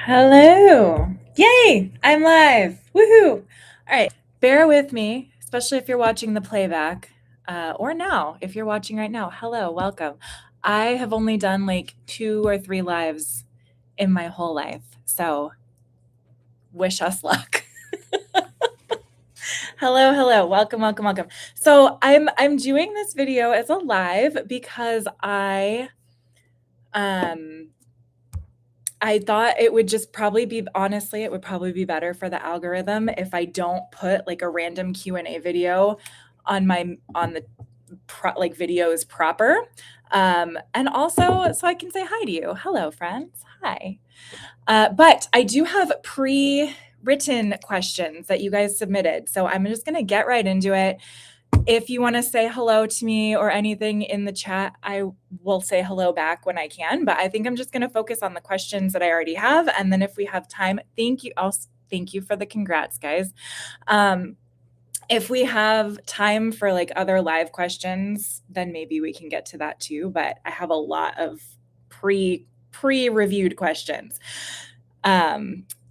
Hello. Yay, I'm live. Woohoo. All right, bear with me, especially if you're watching the playback or now, if you're watching right now. Hello, welcome. I have only done like 2 or 3 lives in my whole life. So wish us luck. Hello, hello. Welcome, welcome, welcome. So I'm doing this video as a live because um I thought it would just probably be honestly, it would probably be better for the algorithm if I don't put like a random Q&A video on the like videos proper. And also so I can say hi to you. Hello, friends. Hi. But I do have pre-written questions that you guys submitted. So I'm just going to get right into it. If you want to say hello to me or anything in the chat, I will say hello back when I can. But I think I'm just going to focus on the questions that I already have. And then if we have time, thank you. Thank you for the congrats, guys. If we have time for like other live questions, then maybe we can get to that too. But I have a lot of pre-reviewed questions.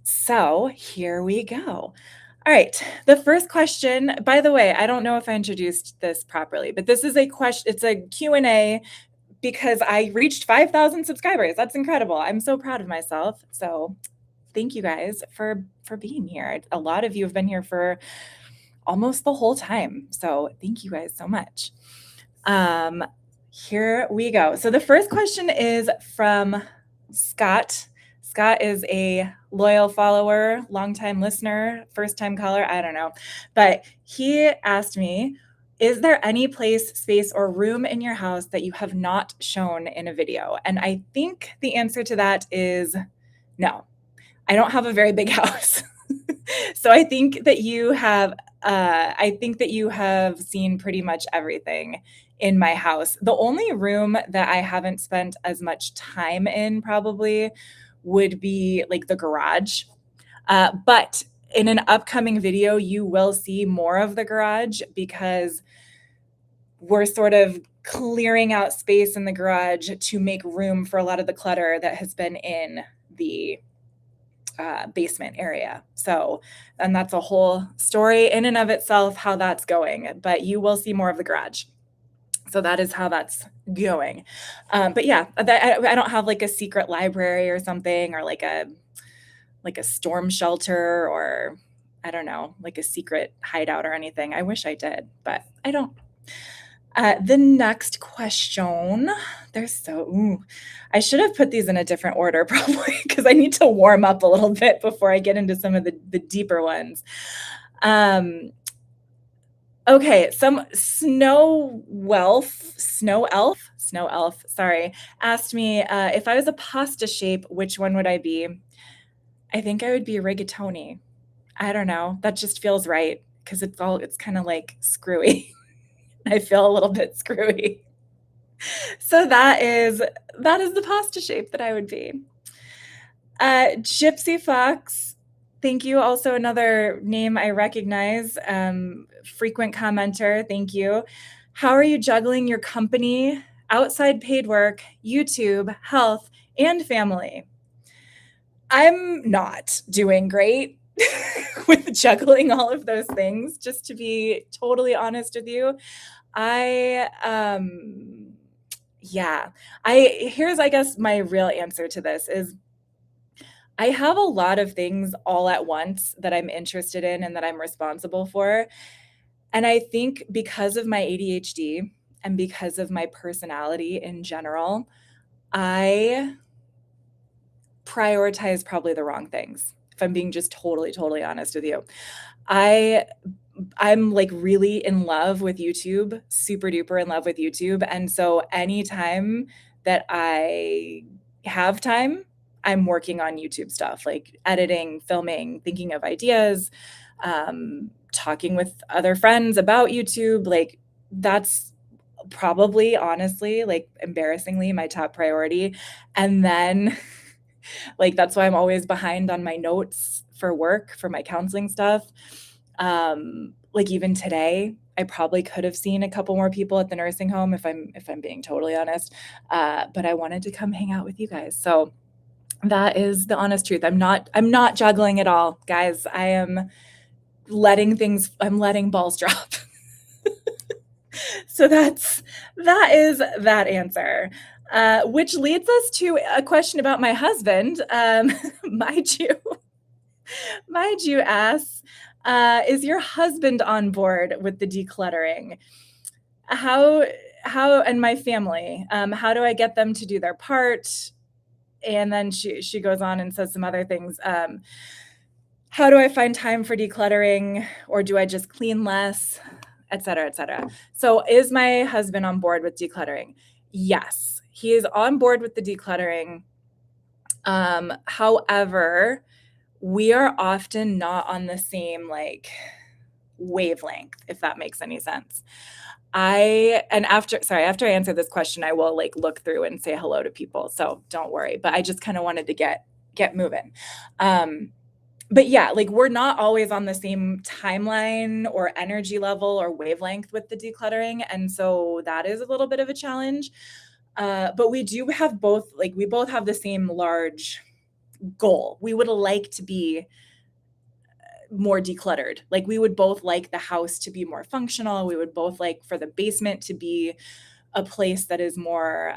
So here we go. All right. The first question, by the way, I don't know if I introduced this properly, but this is a question. It's a Q&A because I reached 5,000 subscribers. That's incredible. I'm so proud of myself. So thank you guys for being here. A lot of you have been here for almost the whole time. So thank you guys so much. Here we go. So the first question is from Scott. Scott is a loyal follower, longtime listener, first time caller, I don't know. But he asked me, is there any place, space, or room in your house that you have not shown in a video? And I think the answer to that is no. I don't have a very big house. So I think that you have seen pretty much everything in my house. The only room that I haven't spent as much time in probably would be like the garage. But in an upcoming video, you will see more of the garage because we're sort of clearing out space in the garage to make room for a lot of the clutter that has been in the basement area. So, and that's a whole story in and of itself, how that's going, but you will see more of the garage. So that is how that's going. But yeah, I don't have like a secret library or something, or like a storm shelter, or I don't know, like a secret hideout or anything. I wish I did, but I don't. The next question, I should have put these in a different order probably because I need to warm up a little bit before I get into some of the deeper ones. Okay, some snow elf, sorry, asked me if I was a pasta shape, which one would I be? I think I would be rigatoni. I don't know. That just feels right because it's kind of like screwy. I feel a little bit screwy. So that is the pasta shape that I would be. Gypsy Fox, thank you. Also another name I recognize. Frequent commenter, thank you. How are you juggling your company, outside paid work, YouTube, health, and family? I'm not doing great with juggling all of those things, just to be totally honest with you. Here's, I guess, my real answer to this is I have a lot of things all at once that I'm interested in and that I'm responsible for. And I think because of my ADHD and because of my personality in general, I prioritize probably the wrong things, if I'm being just totally, totally honest with you. I'm like really in love with YouTube, super duper in love with YouTube. And so anytime that I have time, I'm working on YouTube stuff, like editing, filming, thinking of ideas, talking with other friends about YouTube. Like that's probably, honestly, like embarrassingly, my top priority. And then like that's why I'm always behind on my notes for work, for my counseling stuff. Like even today, I probably could have seen a couple more people at the nursing home if I'm being totally honest. But I wanted to come hang out with you guys. So That is the honest truth. I'm not juggling at all, guys. I'm letting balls drop. So that is that answer. Which leads us to a question about my husband. Maiju, Maiju asks, is your husband on board with the decluttering? How and my family, how do I get them to do their part? And then she goes on and says some other things. How do I find time for decluttering, or do I just clean less, et cetera, et cetera. So is my husband on board with decluttering? Yes, he is on board with the decluttering. However, we are often not on the same like wavelength, if that makes any sense. After I answer this question, I will like look through and say hello to people. So don't worry. But I just kind of wanted to get moving. But yeah, like we're not always on the same timeline or energy level or wavelength with the decluttering. And so that is a little bit of a challenge. But we both have the same large goal. We would like to be more decluttered. Like we would both like the house to be more functional. We would both like for the basement to be a place that is more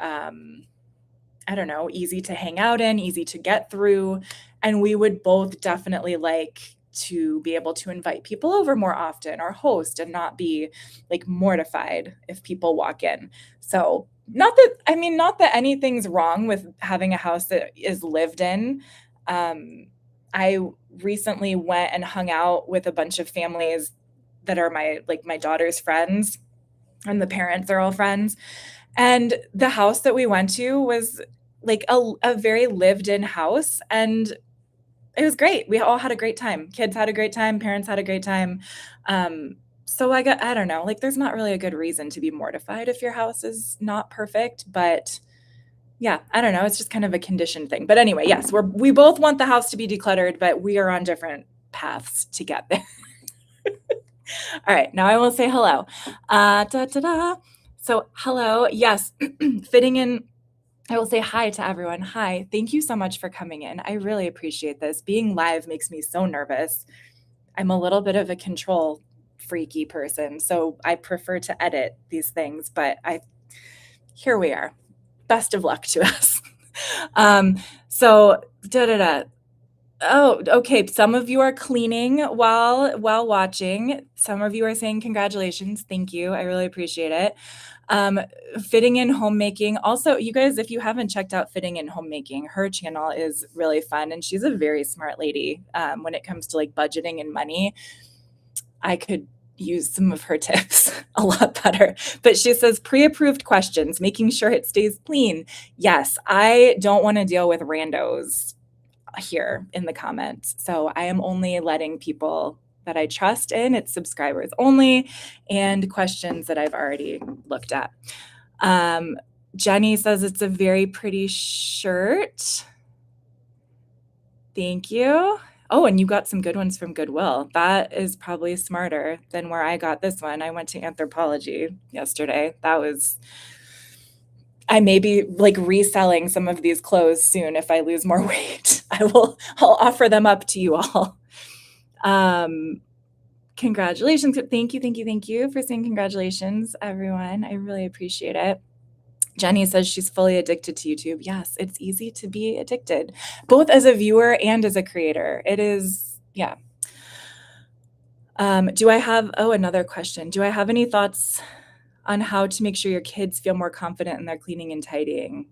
I don't know, easy to hang out in, easy to get through. And we would both definitely like to be able to invite people over more often or host and not be like mortified if people walk in. So, not that anything's wrong with having a house that is lived in. I recently went and hung out with a bunch of families that are my daughter's friends, and the parents are all friends. And the house that we went to was like a very lived in house, and it was great. We all had a great time. Kids had a great time, parents had a great time. So I don't know, like there's not really a good reason to be mortified if your house is not perfect, but yeah, I don't know. It's just kind of a condition thing. But anyway, yes, we both want the house to be decluttered, but we are on different paths to get there. All right, now I will say hello. Da, da, da. So hello, yes, fitting in. I will say hi to everyone. Hi, thank you so much for coming in. I really appreciate this. Being live makes me so nervous. I'm a little bit of a control freaky person, so I prefer to edit these things, but here we are. Best of luck to us. So da da da. Oh, okay. Some of you are cleaning while watching. Some of you are saying congratulations. Thank you. I really appreciate it. Fitting in homemaking. Also, you guys, if you haven't checked out Fitting in Homemaking, her channel is really fun, and she's a very smart lady. When it comes to like budgeting and money, I could use some of her tips a lot better. But she says pre-approved questions, making sure it stays clean. Yes, I don't want to deal with randos here in the comments. So I am only letting people that I trust in. It's subscribers only and questions that I've already looked at. Jenny says it's a very pretty shirt. Thank you. Oh, and you got some good ones from Goodwill. That is probably smarter than where I got this one. I went to Anthropologie yesterday. I may be like reselling some of these clothes soon if I lose more weight. I'll offer them up to you all. Congratulations. Thank you for saying congratulations, everyone. I really appreciate it. Jenny says she's fully addicted to YouTube. Yes, it's easy to be addicted, both as a viewer and as a creator. It is, yeah. Another question. Do I have any thoughts on how to make sure your kids feel more confident in their cleaning and tidying?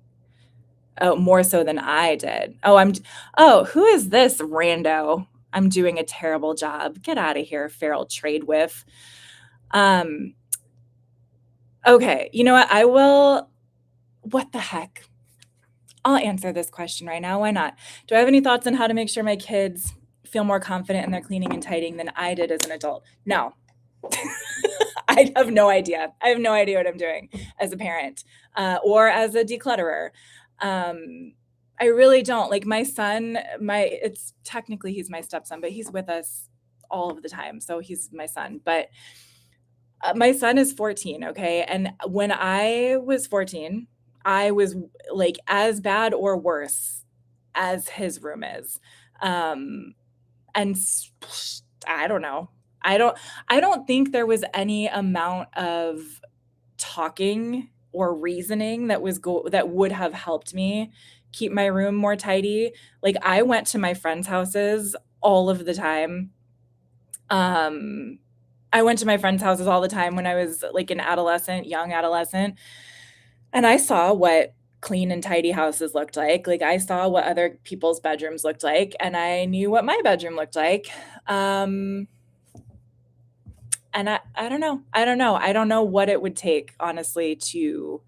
Oh, more so than I did. Who is this rando? I'm doing a terrible job. Get out of here, feral trade whiff. Okay, you know what? What the heck? I'll answer this question right now. Why not? Do I have any thoughts on how to make sure my kids feel more confident in their cleaning and tidying than I did as an adult? No. I have no idea. I have no idea what I'm doing as a parent or as a declutterer. I really don't. Like my son, it's technically he's my stepson, but he's with us all of the time. So he's my son. But my son is 14, okay? And when I was 14, I was like as bad or worse as his room is. And I don't know. I don't think there was any amount of talking or reasoning that that would have helped me keep my room more tidy. Like, I went to my friends' houses all of the time. I went to my friends' houses all the time when I was like an adolescent, young adolescent, and I saw what clean and tidy houses looked like. Like, I saw what other people's bedrooms looked like, and I knew what my bedroom looked like. Um, and I don't know. I don't know. I don't know what it would take, honestly, to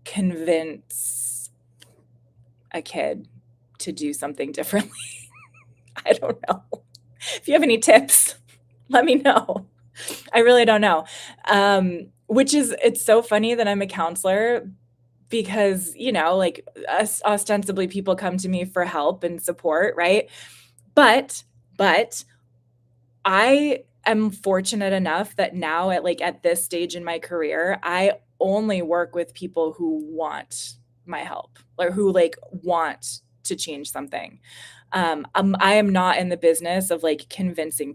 convince a kid to do something differently. I don't know. If you have any tips, let me know. I really don't know. It's so funny that I'm a counselor because, like, ostensibly people come to me for help and support, right? But I am fortunate enough that now at this stage in my career, I only work with people who want my help, or who like want to change something. I am not in the business of like convincing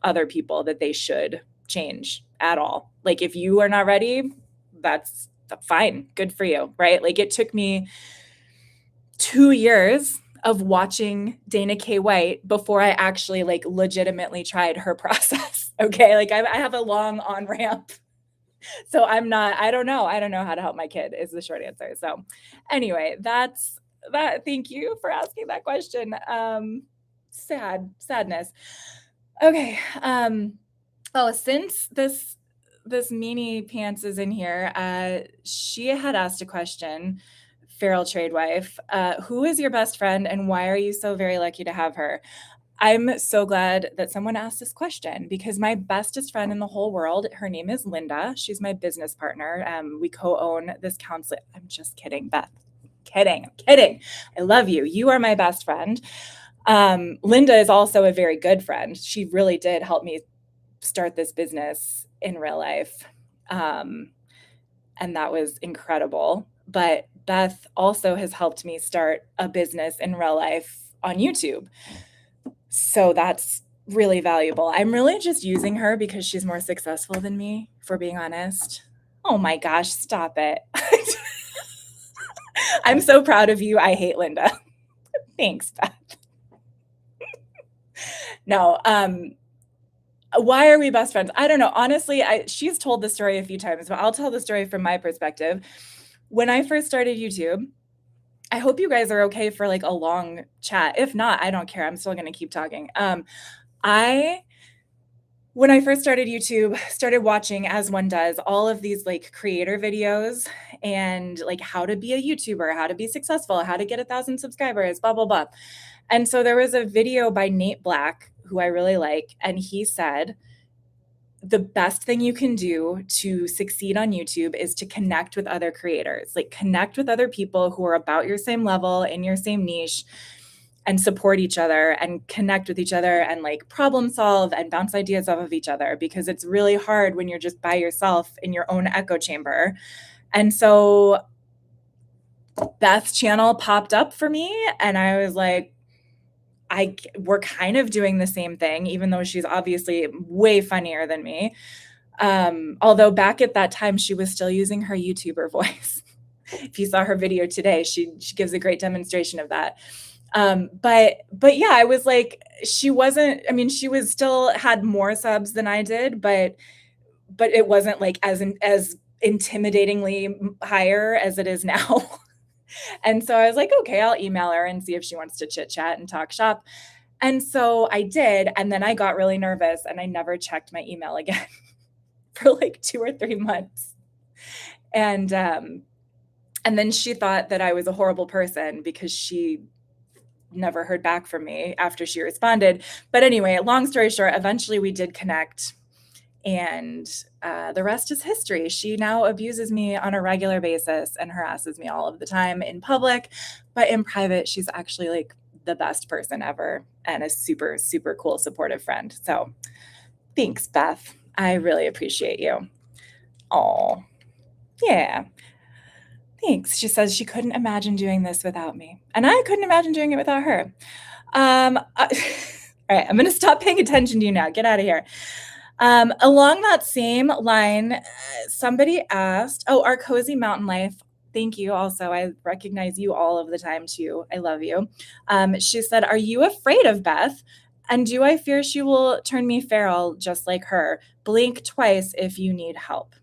other people that they should change at all. Like, if you are not ready, that's fine. Good for you, right? Like, it took me 2 years of watching Dana K. White before I actually like legitimately tried her process. Okay. Like, I have a long on ramp. So I don't know. I don't know how to help my kid is the short answer. So anyway, that's that. Thank you for asking that question. Sadness. Okay. Since this meanie pants is in here, she had asked a question. Feral trade wife, who is your best friend and why are you so very lucky to have her? I'm so glad that someone asked this question because my bestest friend in the whole world, her name is Linda. She's my business partner. We co-own this counseling. I'm just kidding, Beth. I'm kidding. I love you. You are my best friend. Linda is also a very good friend. She really did help me start this business in real life. And that was incredible. But Beth also has helped me start a business in real life on YouTube. So that's really valuable. I'm really just using her because she's more successful than me, if we're being honest. Oh my gosh, stop it. I'm so proud of you. I hate Linda. Thanks, Beth. No, why are we best friends? I don't know. Honestly, she's told the story a few times, but I'll tell the story from my perspective. When I first started YouTube, I hope you guys are okay for like a long chat. If not, I don't care. I'm still going to keep talking. When I first started YouTube, started watching, as one does, all of these like creator videos and like how to be a YouTuber, how to be successful, how to get 1,000 subscribers, blah, blah, blah. And so there was a video by Nate Black, who I really like, and he said, the best thing you can do to succeed on YouTube is to connect with other creators, like connect with other people who are about your same level, in your same niche, and support each other and connect with each other and like problem solve and bounce ideas off of each other, because it's really hard when you're just by yourself in your own echo chamber. And so Beth's channel popped up for me and I was like, we're kind of doing the same thing, even though she's obviously way funnier than me. Although back at that time, she was still using her YouTuber voice. If you saw her video today, she gives a great demonstration of that. But yeah, I was like, she was still had more subs than I did, but it wasn't like as intimidatingly higher as it is now. And so I was like, okay, I'll email her and see if she wants to chit chat and talk shop. And so I did. And then I got really nervous and I never checked my email again for like 2 or 3 months. And then she thought that I was a horrible person because she never heard back from me after she responded. But anyway, long story short, eventually we did connect. And the rest is history. She now abuses me on a regular basis and harasses me all of the time in public, but in private, she's actually like the best person ever and a super, super cool, supportive friend. So thanks, Beth. I really appreciate you. Oh, yeah. Thanks. She says she couldn't imagine doing this without me, and I couldn't imagine doing it without her. All right, I'm gonna stop paying attention to you now. Get out of here. Along that same line, somebody asked, "Oh, our cozy mountain life." Thank you. Also, I recognize you all of the time too. I love you. She said, "Are you afraid of Beth? And do I fear she will turn me feral just like her? Blink twice if you need help."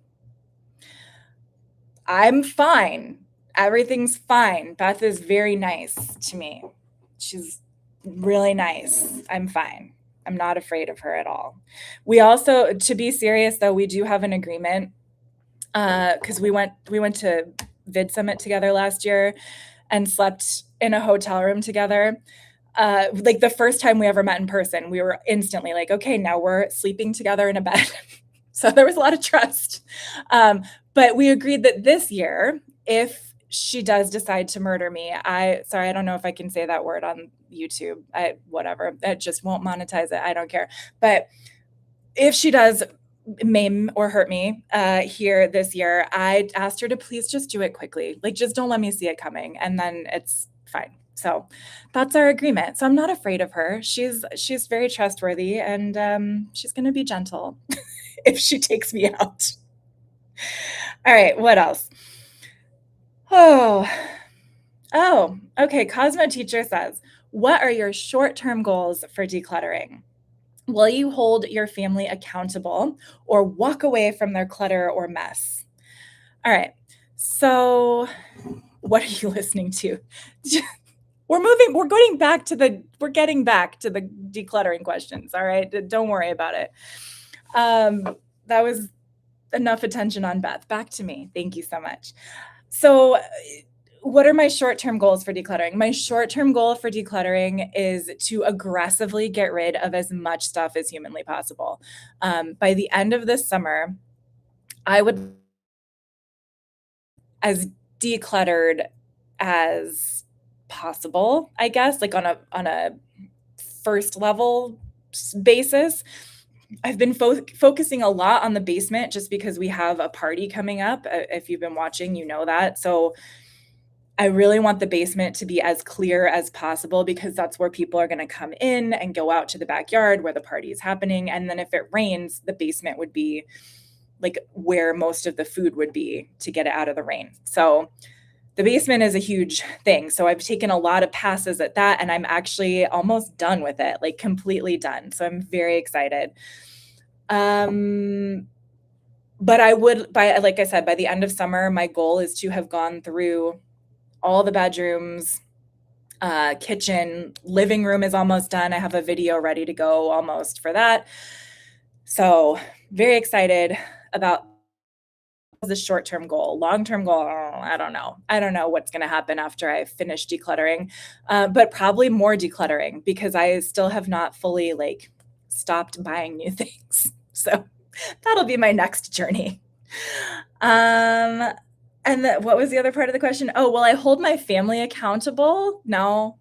I'm fine. Everything's fine. Beth is very nice to me. She's really nice. I'm fine. I'm not afraid of her at all. We also, to be serious though, we do have an agreement because we went to Vid Summit together last year and slept in a hotel room together. Like the first time we ever met in person, we were instantly like, okay, now we're sleeping together in a bed. So there was a lot of trust. But we agreed that this year, if she does decide to murder me, sorry, I don't know if I can say that word on YouTube. Whatever. It just won't monetize it. I don't care. But if she does maim or hurt me here this year, I asked her to please just do it quickly. Like, just don't let me see it coming, and then it's fine. So that's our agreement. So I'm not afraid of her. She's very trustworthy, and she's going to be gentle if she takes me out. All right, what else? Oh, okay. Cosmo Teacher says, "What are your short-term goals for decluttering? Will you hold your family accountable or walk away from their clutter or mess?" All right. So, what are you listening to? We're getting back to the decluttering questions. All right. Don't worry about it. That was enough attention on Beth. Back to me. Thank you so much. So, what are my short-term goals for decluttering? My short-term goal for decluttering is to aggressively get rid of as much stuff as humanly possible. By the end of this summer, I would as decluttered as possible, I guess, like on a first level basis. I've been focusing a lot on the basement just because we have a party coming up. If you've been watching, you know that. So I really want the basement to be as clear as possible because that's where people are going to come in and go out to the backyard where the party is happening. And then if it rains, the basement would be like where most of the food would be to get it out of the rain. So the basement is a huge thing. So I've taken a lot of passes at that, and I'm actually almost done with it, like completely done. So I'm very excited. But like I said, by the end of summer, my goal is to have gone through all the bedrooms, kitchen, living room is almost done. I have a video ready to go almost for that. So very excited about the short-term goal. Long-term goal, I don't know. I don't know what's going to happen after I finish decluttering, but probably more decluttering because I still have not fully like stopped buying new things. So that'll be my next journey. And what was the other part of the question? Oh, will I hold my family accountable? No.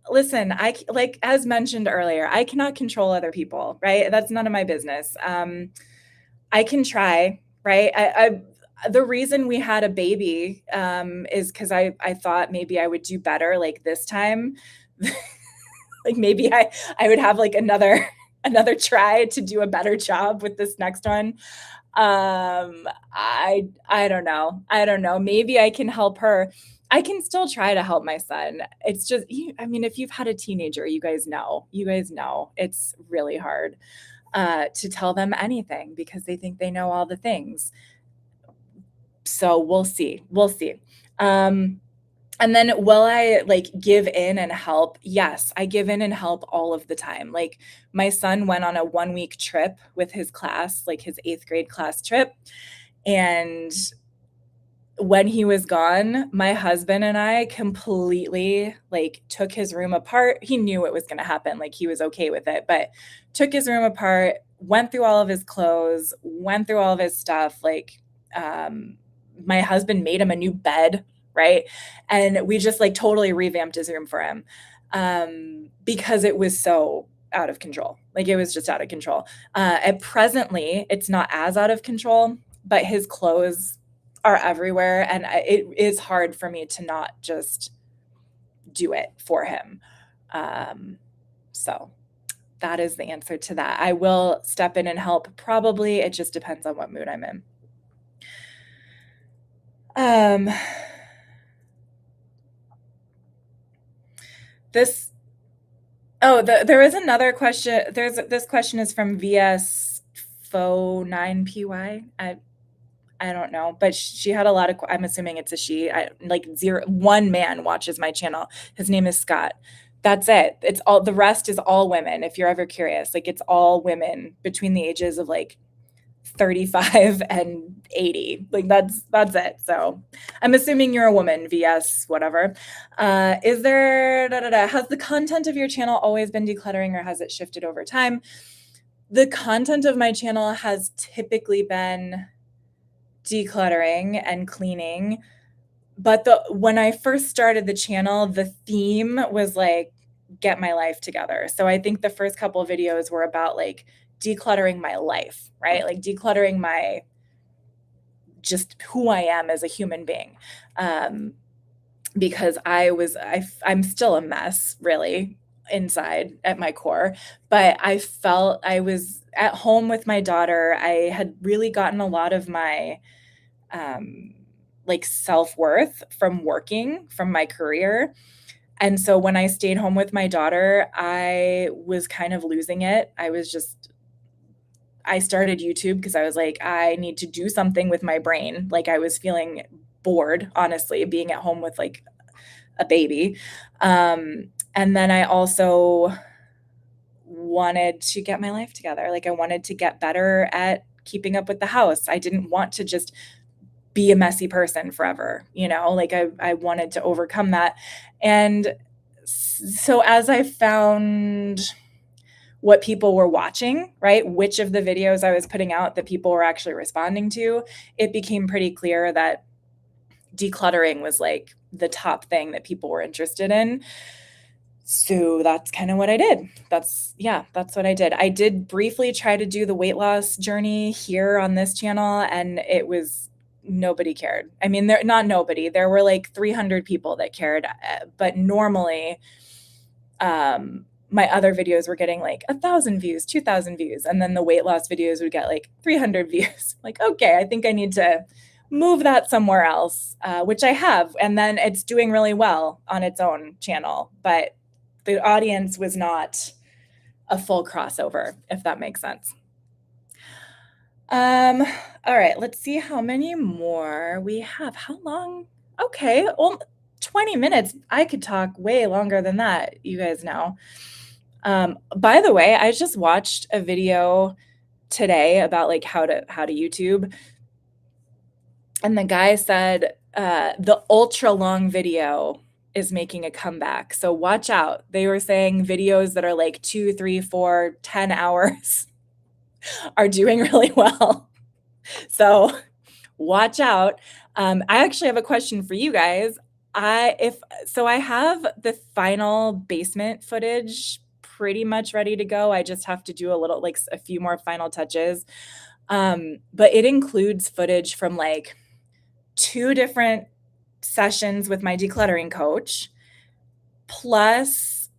Listen, like as mentioned earlier, I cannot control other people, right? That's none of my business. I can try, right? The reason we had a baby is because I thought maybe I would do better like this time. Like maybe I would have like another try to do a better job with this next one. I don't know. I don't know. Maybe I can help her. I can still try to help my son. It's just, I mean, if you've had a teenager, you guys know it's really hard to tell them anything because they think they know all the things. So we'll see. We'll see. And then will I like give in and help? Yes, I give in and help all of the time. Like my son went on a 1-week trip with his class, like his 8th grade class trip. And when he was gone, my husband and I completely like took his room apart. He knew it was going to happen. Like he was okay with it, but took his room apart, went through all of his clothes, went through all of his stuff. Like, my husband made him a new bed. Right. And we just like totally revamped his room for him, because it was so out of control. Like it was just out of control. And presently it's not as out of control, but his clothes are everywhere, and it is hard for me to not just do it for him. So that is the answer to that. I will step in and help. Probably. It just depends on what mood I'm in. There is another question. This question is from VS Fo 9PY. I don't know, but she had a lot of, I'm assuming it's a she. One man watches my channel. His name is Scott. That's it. The rest is all women. If you're ever curious, like it's all women between the ages of like 35 and 80. Like that's it. So I'm assuming you're a woman, VS, whatever. Has the content of your channel always been decluttering, or has it shifted over time? The content of my channel has typically been decluttering and cleaning, but when I first started the channel, the theme was like, get my life together. So I think the first couple of videos were about like decluttering my life, right? Like decluttering just who I am as a human being. Because I'm still a mess, really, inside at my core, but I felt I was at home with my daughter. I had really gotten a lot of my like self-worth from working, from my career. And so when I stayed home with my daughter, I was kind of losing it. I started YouTube because I was like, I need to do something with my brain. Like I was feeling bored, honestly, being at home with like a baby. And then I also wanted to get my life together. Like I wanted to get better at keeping up with the house. I didn't want to just be a messy person forever, like I wanted to overcome that. And so as I found what people were watching, right, which of the videos I was putting out that people were actually responding to, it became pretty clear that decluttering was like the top thing that people were interested in. So that's kind of what I did. That's what I did. I did briefly try to do the weight loss journey here on this channel, and nobody cared. I mean, there were like 300 people that cared, but normally, my other videos were getting like 1,000 views, 2,000 views. And then the weight loss videos would get like 300 views. Like, okay, I think I need to move that somewhere else, which I have. And then it's doing really well on its own channel, but the audience was not a full crossover, if that makes sense. All right, let's see how many more we have. How long? Okay, well, 20 minutes. I could talk way longer than that, you guys know. By the way, I just watched a video today about like how to YouTube. And the guy said the ultra long video is making a comeback. So watch out. They were saying videos that are like 2, 3, 4, 10 hours are doing really well. So watch out. I actually have a question for you guys. I have the final basement footage pretty much ready to go. I just have to do a few more final touches. But it includes footage from like 2 different sessions with my decluttering coach, plus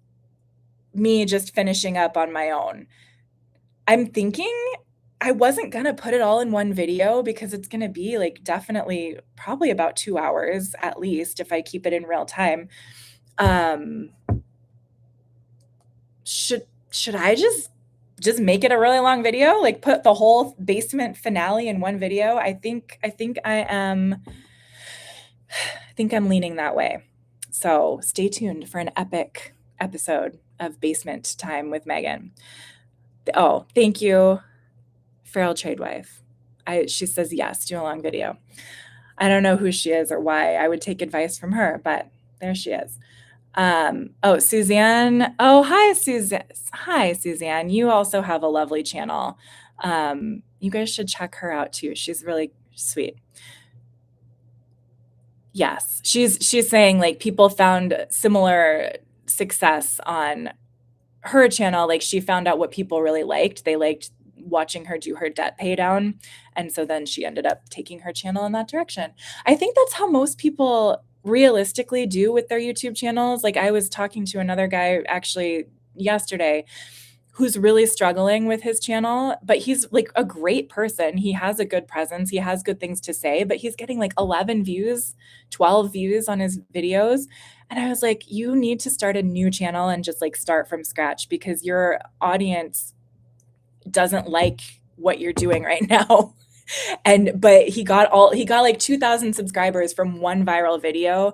me just finishing up on my own. I'm thinking I wasn't going to put it all in one video because it's going to be like definitely probably about 2 hours at least if I keep it in real time. Should I just make it a really long video? Like put the whole basement finale in one video? I think I'm leaning that way. So stay tuned for an epic episode of Basement Time with Megan. Oh, thank you, Feral Tradewife. She says yes, do a long video. I don't know who she is or why I would take advice from her, but there she is. Suzanne. Oh, hi, Suzanne. Hi, Suzanne. You also have a lovely channel. You guys should check her out too. She's really sweet. Yes, she's saying like people found similar success on her channel. Like she found out what people really liked. They liked watching her do her debt pay down. And so then she ended up taking her channel in that direction. I think that's how most people realistically do with their YouTube channels. Like I was talking to another guy actually yesterday who's really struggling with his channel, but he's like a great person. He has a good presence. He has good things to say, but he's getting like 11 views, 12 views on his videos. And I was like, you need to start a new channel and just like start from scratch because your audience doesn't like what you're doing right now. But he got like 2,000 subscribers from one viral video,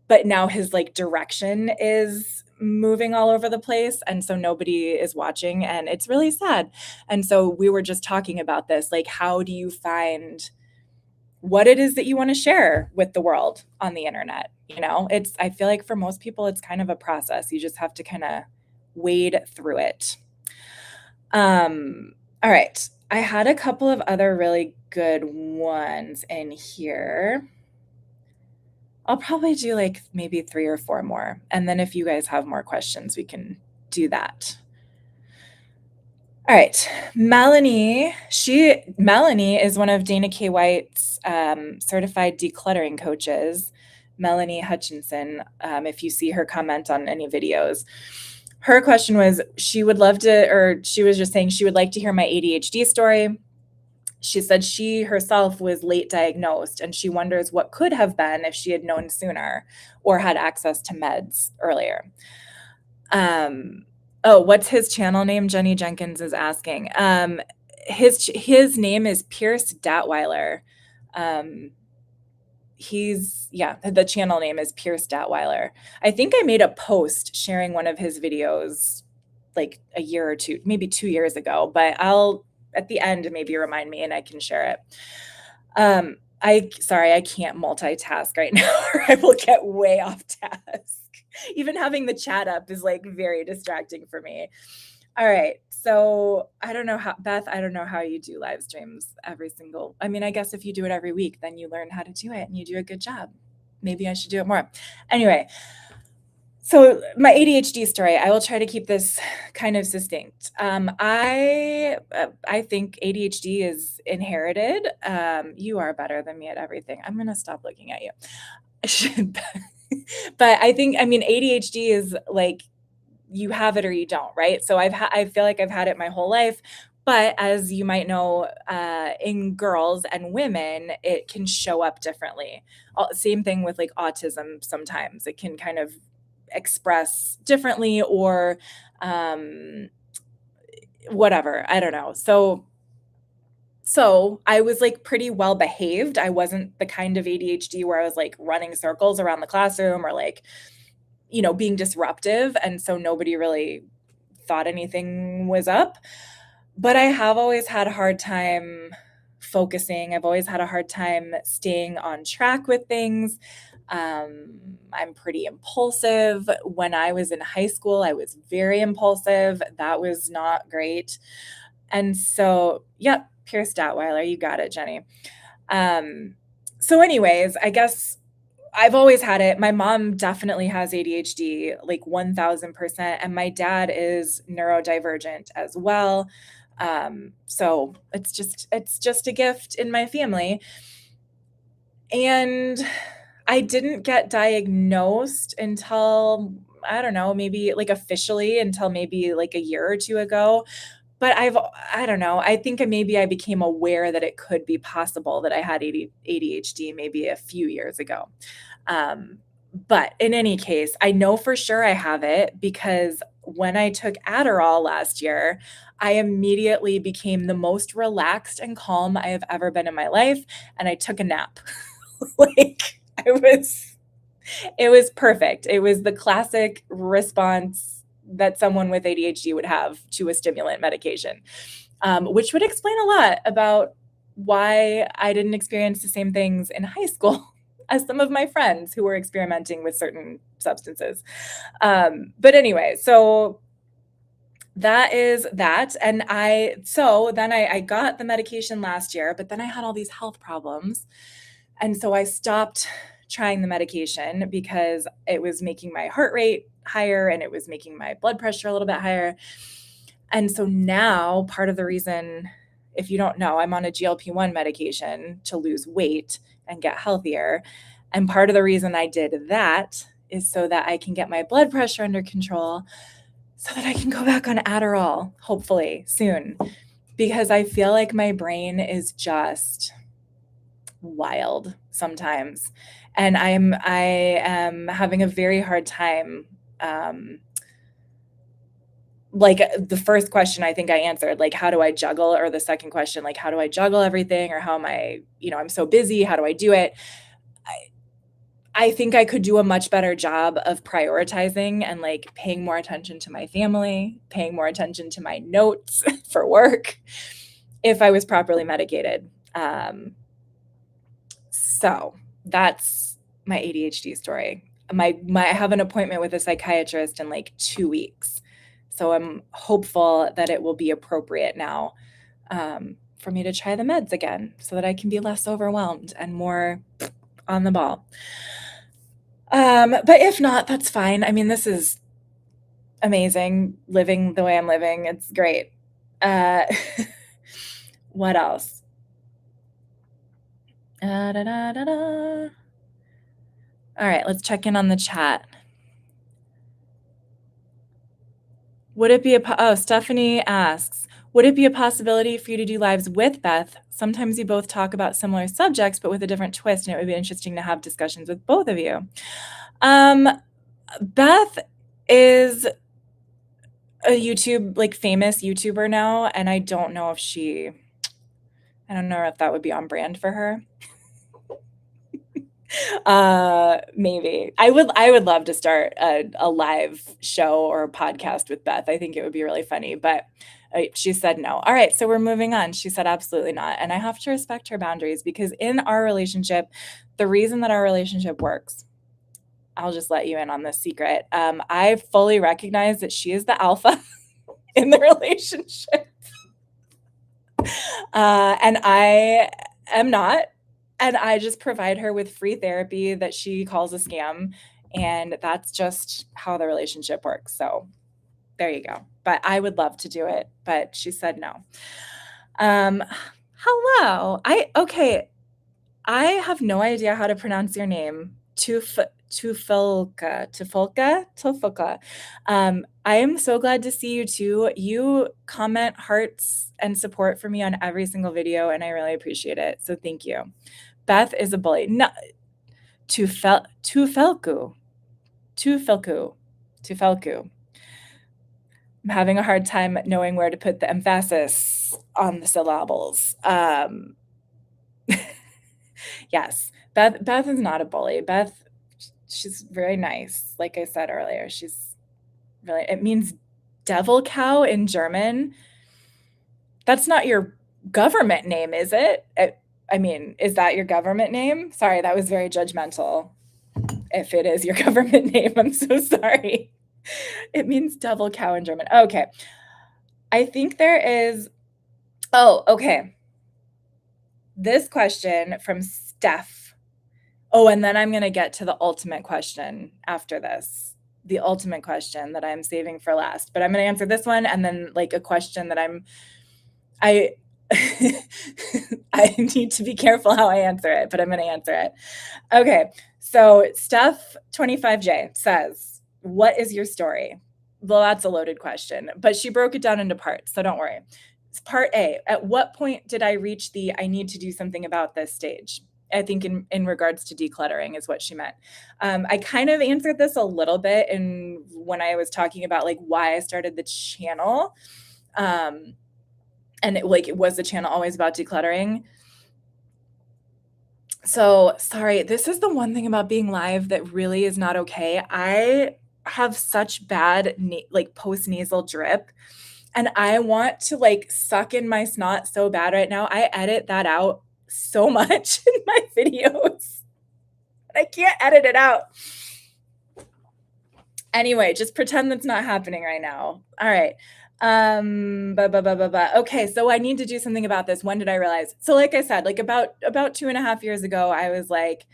but now his like direction is moving all over the place, and so nobody is watching, and it's really sad. And so we were just talking about this, like how do you find what it is that you want to share with the world on the internet? I feel like for most people it's kind of a process. You just have to kind of wade through it. All right. I had a couple of other really good ones in here. I'll probably do like maybe 3 or 4 more. And then if you guys have more questions, we can do that. All right. Melanie is one of Dana K. White's certified decluttering coaches. Melanie Hutchinson, if you see her comment on any videos. Her question was, she was just saying she would like to hear my ADHD story. She said she herself was late diagnosed and she wonders what could have been if she had known sooner or had access to meds earlier. What's his channel name? Jenny Jenkins is asking. His name is Pierce Datweiler. The channel name is Pierce Datweiler. I think I made a post sharing one of his videos like a year or two, maybe 2 years ago, but I'll at the end maybe remind me and I can share it. I can't multitask right now or I will get way off task. Even having the chat up is like very distracting for me. All right. So I don't know how you do live streams I guess if you do it every week, then you learn how to do it and you do a good job. Maybe I should do it more. Anyway, so my ADHD story, I will try to keep this kind of succinct. I think ADHD is inherited. You are better than me at everything. I'm going to stop looking at you. But ADHD is like you have it or you don't, right? So I feel like I've had it my whole life. But as you might know, in girls and women, it can show up differently. Same thing with like autism sometimes. It can kind of express differently or whatever. I don't know. So I was like pretty well behaved. I wasn't the kind of ADHD where I was like running circles around the classroom or like, being disruptive. And so nobody really thought anything was up. But I have always had a hard time focusing. I've always had a hard time staying on track with things. I'm pretty impulsive. When I was in high school, I was very impulsive. That was not great. And so, yep, Pierce Datweiler, you got it, Jenny. So anyways, I guess I've always had it. My mom definitely has ADHD, like 1000%. And my dad is neurodivergent as well. So it's just a gift in my family. And I didn't get diagnosed until, I don't know, maybe like officially until maybe like a year or two ago. But I don't know. I think maybe I became aware that it could be possible that I had ADHD maybe a few years ago. But in any case, I know for sure I have it because when I took Adderall last year, I immediately became the most relaxed and calm I have ever been in my life. And I took a nap. It was perfect. It was the classic response that someone with ADHD would have to a stimulant medication, which would explain a lot about why I didn't experience the same things in high school as some of my friends who were experimenting with certain substances. But anyway, so that is that. And then I got the medication last year, but then I had all these health problems. And so I stopped trying the medication because it was making my heart rate higher and it was making my blood pressure a little bit higher. And so now part of the reason, if you don't know, I'm on a GLP-1 medication to lose weight and get healthier. And part of the reason I did that is so that I can get my blood pressure under control so that I can go back on Adderall, hopefully soon, because I feel like my brain is just wild sometimes. And I am having a very hard time. Like the first question I think I answered, like, how do I juggle? Or the second question, like, how do I juggle everything? Or how am I, I'm so busy. How do I do it? I think I could do a much better job of prioritizing and like paying more attention to my family, paying more attention to my notes for work if I was properly medicated. So that's my ADHD story. I have an appointment with a psychiatrist in like 2 weeks. So I'm hopeful that it will be appropriate now for me to try the meds again so that I can be less overwhelmed and more on the ball. But if not, that's fine. I mean, this is amazing, living the way I'm living. It's great. What else? Da, da, da, da, da. All right, let's check in on the chat. Would it be Stephanie asks, would it be a possibility for you to do lives with Beth? Sometimes you both talk about similar subjects, but with a different twist, and it would be interesting to have discussions with both of you. Beth is a YouTube, like famous YouTuber now, and I don't know if that would be on brand for her. Maybe I would love to start a live show or a podcast with Beth. I think it would be really funny, but she said no. All right, so we're moving on. She said absolutely not, and I have to respect her boundaries because in our relationship, the reason that our relationship works, I'll just let you in on this secret. I fully recognize that she is the alpha in the relationship, and I am not. And I just provide her with free therapy that she calls a scam. And that's just how the relationship works. So there you go. But I would love to do it. But she said no. Hello. I have no idea how to pronounce your name. Tufulka. I am so glad to see you too. You comment hearts and support for me on every single video, and I really appreciate it. So thank you. Beth is a bully. No, Tufelku. I'm having a hard time knowing where to put the emphasis on the syllables. Yes, Beth is not a bully. Beth, she's very nice. Like I said earlier, it means devil cow in German. That's not your government name, is it? I mean, is that your government name? Sorry, that was very judgmental. If it is your government name, I'm so sorry. It means devil cow in German. Okay. I think there is. Oh, okay. This question from Steph. Oh, and then I'm going to get to the ultimate question after this. The ultimate question that I'm saving for last. But I'm going to answer this one and then like a question that I need to be careful how I answer it, but I'm going to answer it. Okay. So Steph 25J says, what is your story? Well, that's a loaded question, but she broke it down into parts. So don't worry. Part A, at what point did I reach I need to do something about this stage? I think in regards to decluttering is what she meant. I kind of answered this a little bit when I was talking about like why I started the channel. And was the channel always about decluttering? So sorry, this is the one thing about being live that really is not okay. I have such bad post-nasal drip and I want to like suck in my snot so bad right now. I edit that out so much in my videos. I can't edit it out. Anyway, just pretend that's not happening right now. All right. Okay, so I need to do something about this. When did I realize? So like I said, like about 2.5 years ago, I was like,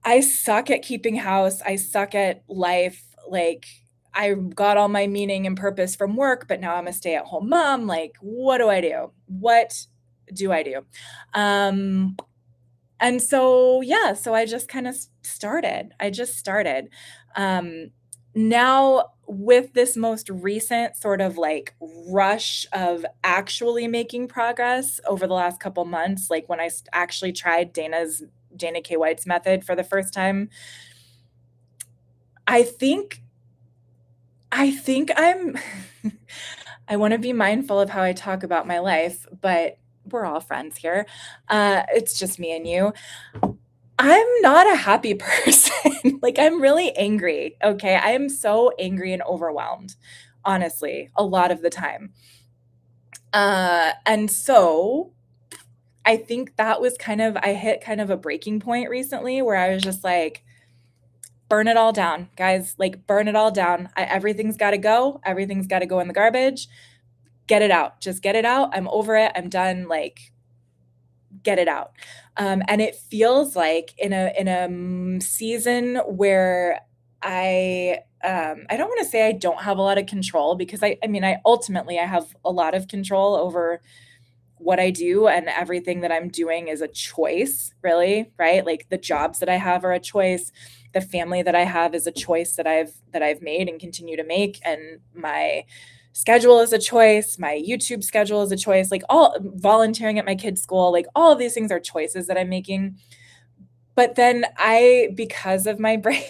I suck at keeping house. I suck at life. Like I got all my meaning and purpose from work, but now I'm a stay-at-home mom. Like, what do I do? What do I do? Um, and so, yeah, so I just kind of started. I just started. Um, Now, with this most recent sort of like rush of actually making progress over the last couple months, like when I actually tried Dana K. White's method for the first time, I think I'm I want to be mindful of how I talk about my life, but we're all friends here. It's just me and you. I'm not a happy person. Like, I'm really angry, okay? I am so angry and overwhelmed, honestly, a lot of the time. And so I think that was I hit kind of a breaking point recently where I was just like, burn it all down, guys. Like, burn it all down. Everything's got to go. Everything's got to go in the garbage. Get it out. Just get it out. I'm over it. I'm done. Like, get it out. And it feels like in a season where I don't want to say I don't have a lot of control, because I mean, I ultimately I have a lot of control over what I do, and everything that I'm doing is a choice, really, right? Like, the jobs that I have are a choice. The family that I have is a choice that I've made and continue to make, and my schedule is a choice, my YouTube schedule is a choice, like all volunteering at my kids' school, like all of these things are choices that I'm making. But then because of my brain,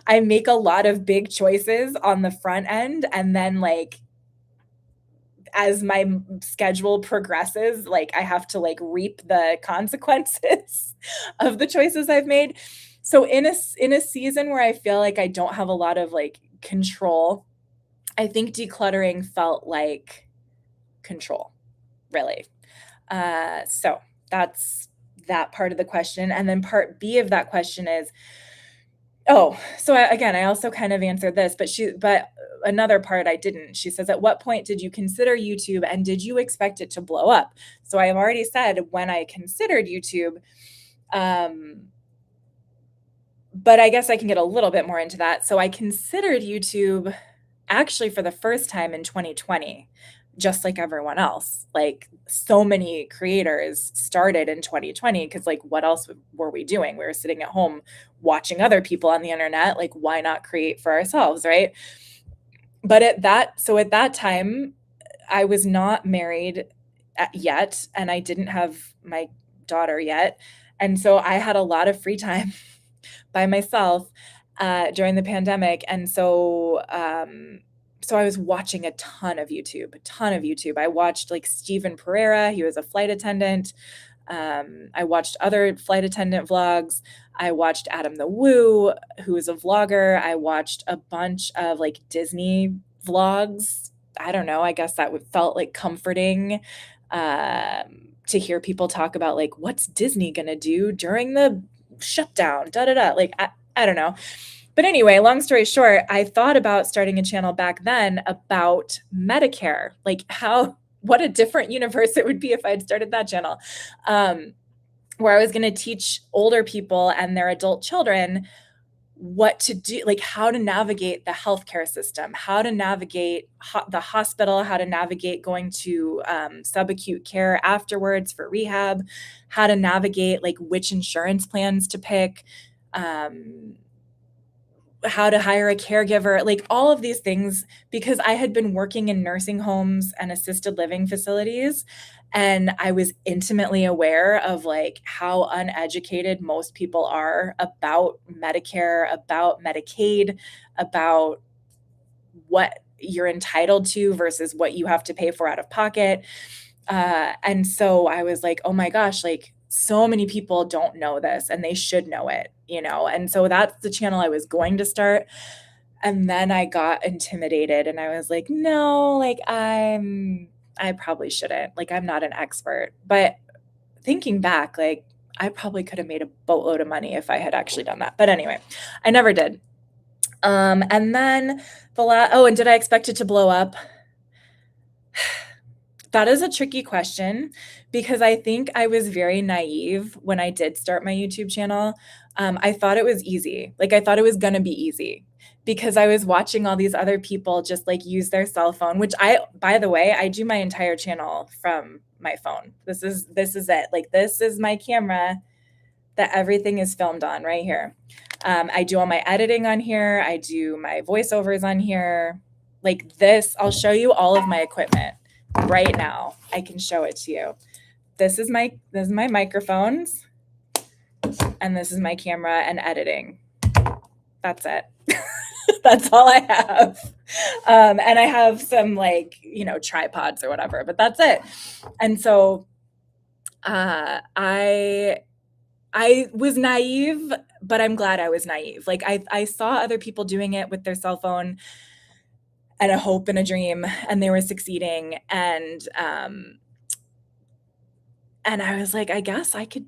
I make a lot of big choices on the front end, and then like as my schedule progresses, like I have to like reap the consequences of the choices I've made. So in a season where I feel like I don't have a lot of like control, I think decluttering felt like control, really. So that's that part of the question. And then part B of that question is, oh, so again, I also kind of answered this, but another part I didn't. She says, at what point did you consider YouTube, and did you expect it to blow up? So I have already said when I considered YouTube, um, but I guess I can get a little bit more into that. So I considered YouTube actually for the first time in 2020, just like everyone else. Like, so many creators started in 2020 because, like, what else were we doing? We were sitting at home watching other people on the internet. Like, why not create for ourselves, right? But at that time, I was not married yet, and I didn't have my daughter yet. And so I had a lot of free time by myself during the pandemic. And so I was watching a ton of YouTube, a ton of YouTube. I watched like Stephen Pereira, he was a flight attendant. I watched other flight attendant vlogs. I watched Adam the Woo, who is a vlogger. I watched a bunch of like Disney vlogs. I don't know. I guess that felt like comforting to hear people talk about like, what's Disney gonna do during the shutdown? Da da da. Like, I don't know. But anyway, long story short, I thought about starting a channel back then about Medicare, like what a different universe it would be if I'd started that channel, where I was going to teach older people and their adult children what to do, like how to navigate the healthcare system, how to navigate the hospital, how to navigate going to subacute care afterwards for rehab, how to navigate like which insurance plans to pick, how to hire a caregiver, like all of these things, because I had been working in nursing homes and assisted living facilities. And I was intimately aware of like how uneducated most people are about Medicare, about Medicaid, about what you're entitled to versus what you have to pay for out of pocket. And so I was like, oh my gosh, like so many people don't know this and they should know it, you know? And so that's the channel I was going to start. And then I got intimidated and I was like, no, like I probably shouldn't. Like, I'm not an expert. But thinking back, like I probably could have made a boatload of money if I had actually done that. But anyway, I never did. And then and did I expect it to blow up? That is a tricky question, because I think I was very naive when I did start my YouTube channel. I thought it was easy. Like, I thought it was gonna be easy because I was watching all these other people just like use their cell phone, which by the way, I do my entire channel from my phone. This is it. Like, this is my camera that everything is filmed on right here. I do all my editing on here. I do my voiceovers on here. Like this, I'll show you all of my equipment right now. I can show it to you. This is my microphones, and this is my camera and editing. That's it. That's all I have. And I have some like, tripods or whatever, but that's it. And so I was naive, but I'm glad I was naive. Like I saw other people doing it with their cell phone and a hope and a dream, and they were succeeding. And I was like, I guess I could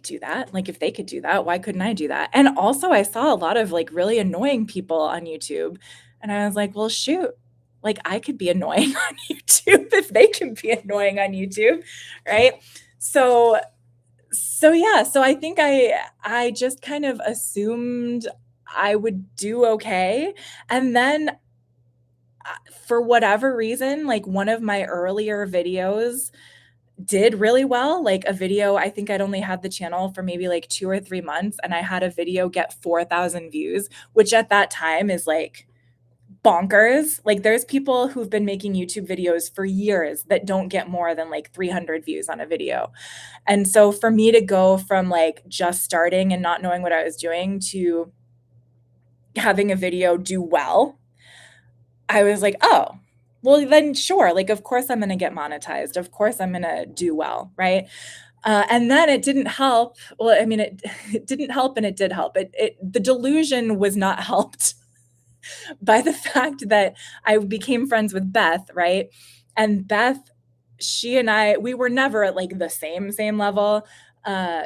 do that. Like, if they could do that, why couldn't I do that? And also I saw a lot of like really annoying people on YouTube, and I was like, well, shoot, like I could be annoying on YouTube if they can be annoying on YouTube. Right. So yeah, so I think I just kind of assumed I would do okay. And then for whatever reason, like one of my earlier videos did really well. Like a video, I think I'd only had the channel for maybe like 2 or 3 months, and I had a video get 4,000 views, which at that time is like bonkers. Like there's people who've been making YouTube videos for years that don't get more than like 300 views on a video. And so for me to go from like just starting and not knowing what I was doing to having a video do well, I was like, oh, well then sure. Like, of course I'm going to get monetized. Of course I'm going to do well. Right. And then it didn't help. Well, I mean, it didn't help, and it did help. The delusion was not helped by the fact that I became friends with Beth, right? And Beth, she and we were never at like the same level.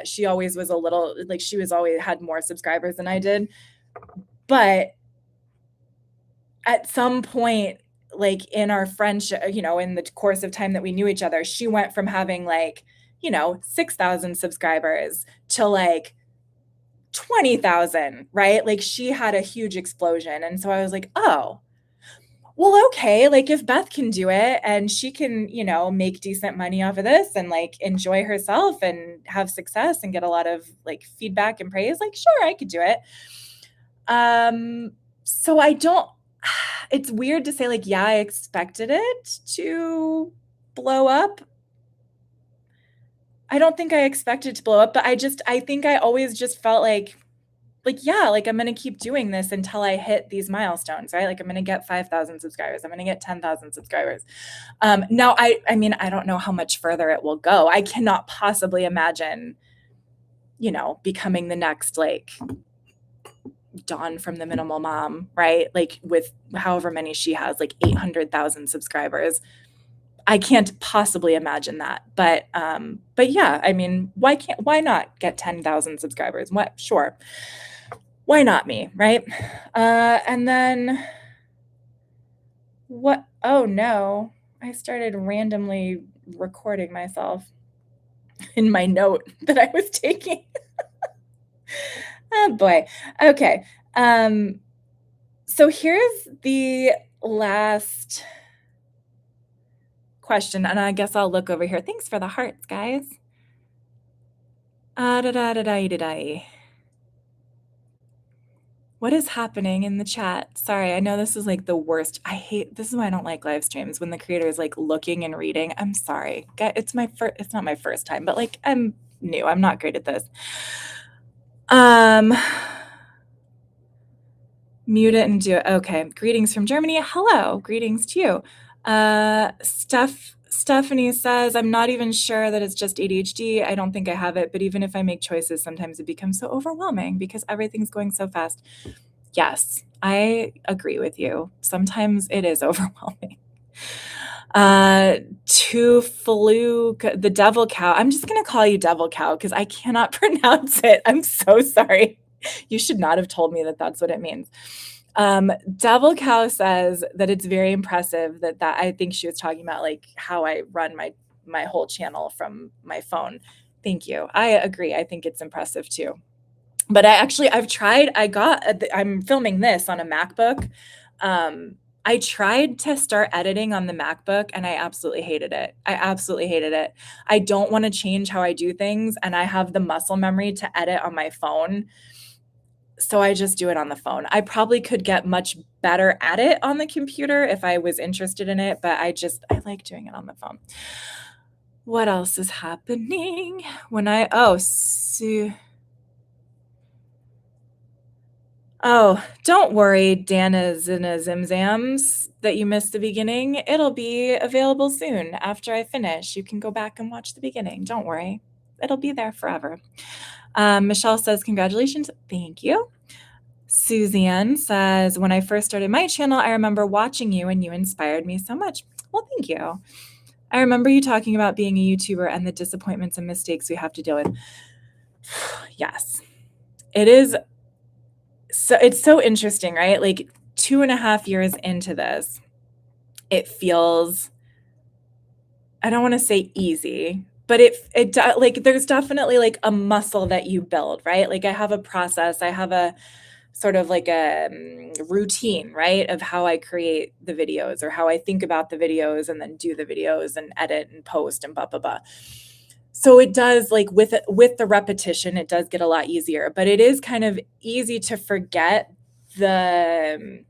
She always was a little like, she was always had more subscribers than I did. But at some point, like in our friendship, in the course of time that we knew each other, she went from having like, 6,000 subscribers to like 20,000, right? Like she had a huge explosion. And so I was like, oh, well, okay. Like if Beth can do it and she can, make decent money off of this and like enjoy herself and have success and get a lot of like feedback and praise, like, sure, I could do it. So it's weird to say like, yeah, I expected it to blow up. I don't think I expected it to blow up, but I think I always just felt like, yeah, like I'm going to keep doing this until I hit these milestones, right? Like I'm going to get 5,000 subscribers. I'm going to get 10,000 subscribers. Now I mean, I don't know how much further it will go. I cannot possibly imagine, becoming the next like Dawn from the Minimal Mom, right? Like with however many she has, like 800,000 subscribers. I can't possibly imagine that. But yeah, I mean, why not get 10,000 subscribers? What? Sure. Why not me, right? And then what? Oh no, I started randomly recording myself in my note that I was taking. Oh boy. Okay. So here's the last question, and I guess I'll look over here. Thanks for the hearts, guys. What is happening in the chat? Sorry, I know this is like the worst. This is why I don't like live streams, when the creator is like looking and reading. I'm sorry. It's not my first time, but like I'm new. I'm not great at this. Mute it and do it. Okay. Greetings from Germany. Hello. Greetings to you. Stephanie says, I'm not even sure that it's just ADHD. I don't think I have it, but even if I make choices, sometimes it becomes so overwhelming because everything's going so fast. Yes, I agree with you. Sometimes it is overwhelming. To Fluke, the devil cow. I'm just going to call you devil cow because I cannot pronounce it. I'm so sorry. You should not have told me that that's what it means. Devil Cow says that it's very impressive that I think she was talking about like how I run my whole channel from my phone. Thank you. I agree. I think it's impressive too. But I'm filming this on a MacBook. I tried to start editing on the MacBook and I absolutely hated it. I absolutely hated it. I don't want to change how I do things, and I have the muscle memory to edit on my phone. So I just do it on the phone. I probably could get much better at it on the computer if I was interested in it, but I like doing it on the phone. What else is happening? Don't worry, Dana's and Zimzams, that you missed the beginning. It'll be available soon after I finish. You can go back and watch the beginning. Don't worry. It'll be there forever. Michelle says, congratulations. Thank you. Suzanne says, when I first started my channel, I remember watching you and you inspired me so much. Well, thank you. I remember you talking about being a YouTuber and the disappointments and mistakes we have to deal with. Yes, it is. So it's so interesting, right? Like 2.5 years into this, it feels, I don't want to say easy, but like there's definitely like a muscle that you build, right? Like I have a process, I have a sort of like a routine, right, of how I create the videos or how I think about the videos and then do the videos and edit and post and blah blah blah. So it does, like, with the repetition, it does get a lot easier, but it is kind of easy to forget those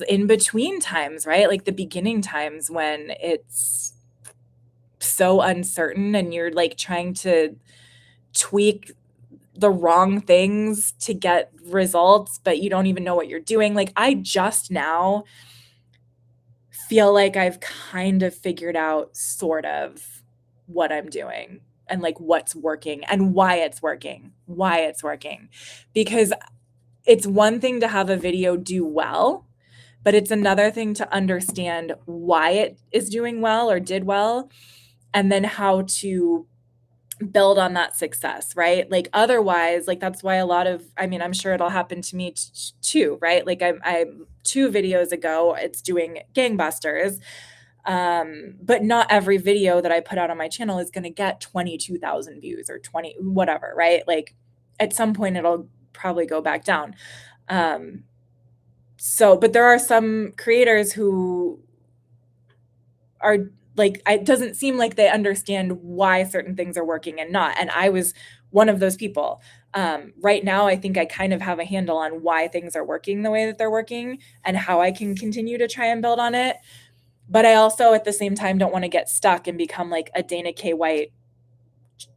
in between times, right? Like the beginning times when it's so uncertain and you're like trying to tweak the wrong things to get results, but you don't even know what you're doing. Like I just now feel like I've kind of figured out sort of what I'm doing and like what's working and why it's working. Because it's one thing to have a video do well, but it's another thing to understand why it is doing well or did well, and then how to build on that success, right? Like otherwise, like that's why I'm sure it'll happen to me too, right? Like I'm 2 videos ago, it's doing gangbusters. But not every video that I put out on my channel is going to get 22,000 views or 20, whatever, right? Like at some point it'll probably go back down. But there are some creators who are like, it doesn't seem like they understand why certain things are working and not. And I was one of those people. Right now, I think I kind of have a handle on why things are working the way that they're working and how I can continue to try and build on it. But I also, at the same time, don't want to get stuck and become like a Dana K. White,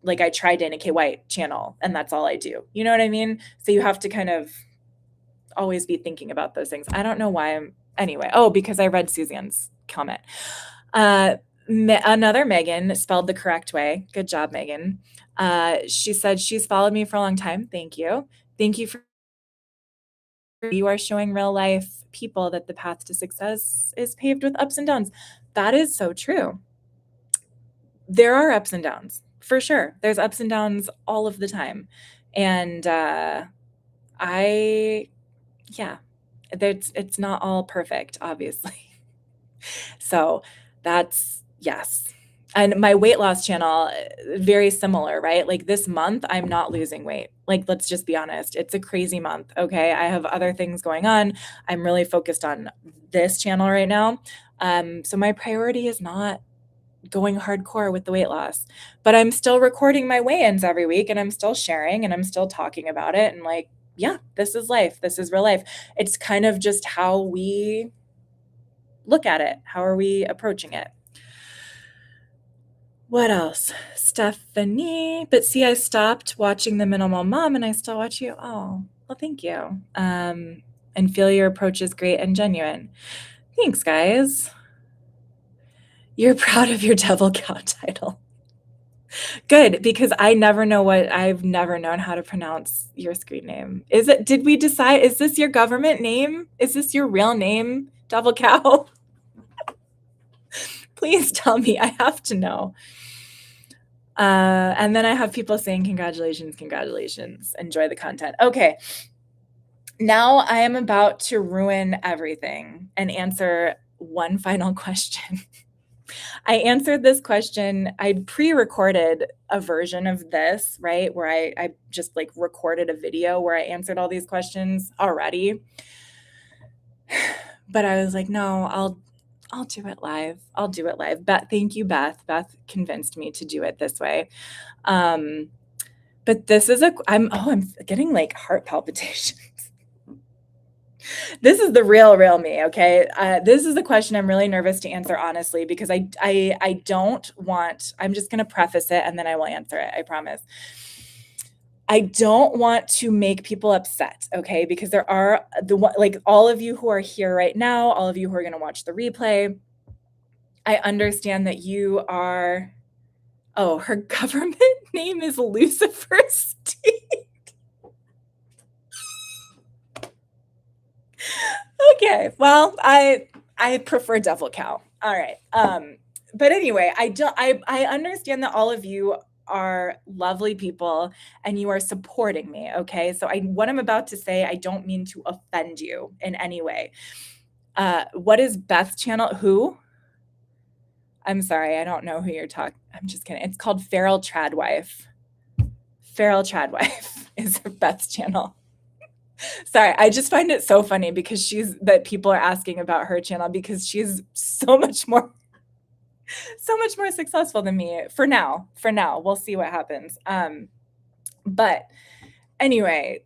like I tried Dana K. White channel and that's all I do. You know what I mean? So you have to kind of always be thinking about those things. I don't know why anyway. Oh, because I read Suzanne's comment. Another Megan, spelled the correct way. Good job, Megan. She said she's followed me for a long time. Thank you. Thank you for you are showing real life people that the path to success is paved with ups and downs. That is so true. There are ups and downs, for sure. There's ups and downs all of the time. And it's not all perfect, obviously. So that's, yes. And my weight loss channel, very similar, right? Like this month, I'm not losing weight. Like, let's just be honest. It's a crazy month. Okay. I have other things going on. I'm really focused on this channel right now. So my priority is not going hardcore with the weight loss, but I'm still recording my weigh-ins every week and I'm still sharing and I'm still talking about it. And like, yeah, this is life. This is real life. It's kind of just how we look at it. How are we approaching it? What else? Stephanie. But see, I stopped watching The Minimal Mom and I still watch you. Oh, well, thank you. And feel your approach is great and genuine. Thanks, guys. You're proud of your devil cow title. Good, because I've never known how to pronounce your screen name. Did we decide, is this your government name? Is this your real name, Devil Cow? Please tell me. I have to know. And then I have people saying, congratulations, congratulations. Enjoy the content. Okay. Now I am about to ruin everything and answer one final question. I answered this question. I'd pre-recorded a version of this, right? Where I just like recorded a video where I answered all these questions already. But I was like, no, I'll do it live. I'll do it live. Thank you, Beth. Beth convinced me to do it this way. But this is I'm getting like heart palpitations. This is the real me, okay? This is a question I'm really nervous to answer honestly, because I don't want, I'm just going to preface it and then I will answer it, I promise. I don't want to make people upset, okay? Because there are like all of you who are here right now, all of you who are going to watch the replay, I understand that you are, oh, her government name is Lucifer Steve. Okay, well, I prefer devil cow. All right. But anyway, I understand that all of you are lovely people and you are supporting me, okay? So what I'm about to say, I don't mean to offend you in any way. What is Beth's channel? Who? I'm sorry, I don't know who you're talking. I'm just kidding. It's called Feral Tradwife. Feral Tradwife is Beth's channel. Sorry, I just find it so funny because that people are asking about her channel because she's so much more successful than me for now. We'll see what happens. But anyway,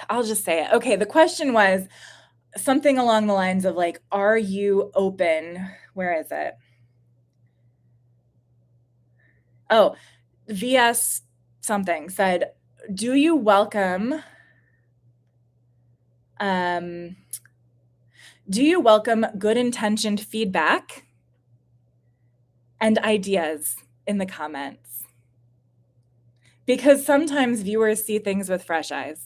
I'll just say it. Okay, the question was something along the lines of like, are you open? Where is it? Oh, VS something said, do you welcome good intentioned feedback and ideas in the comments? Because sometimes viewers see things with fresh eyes.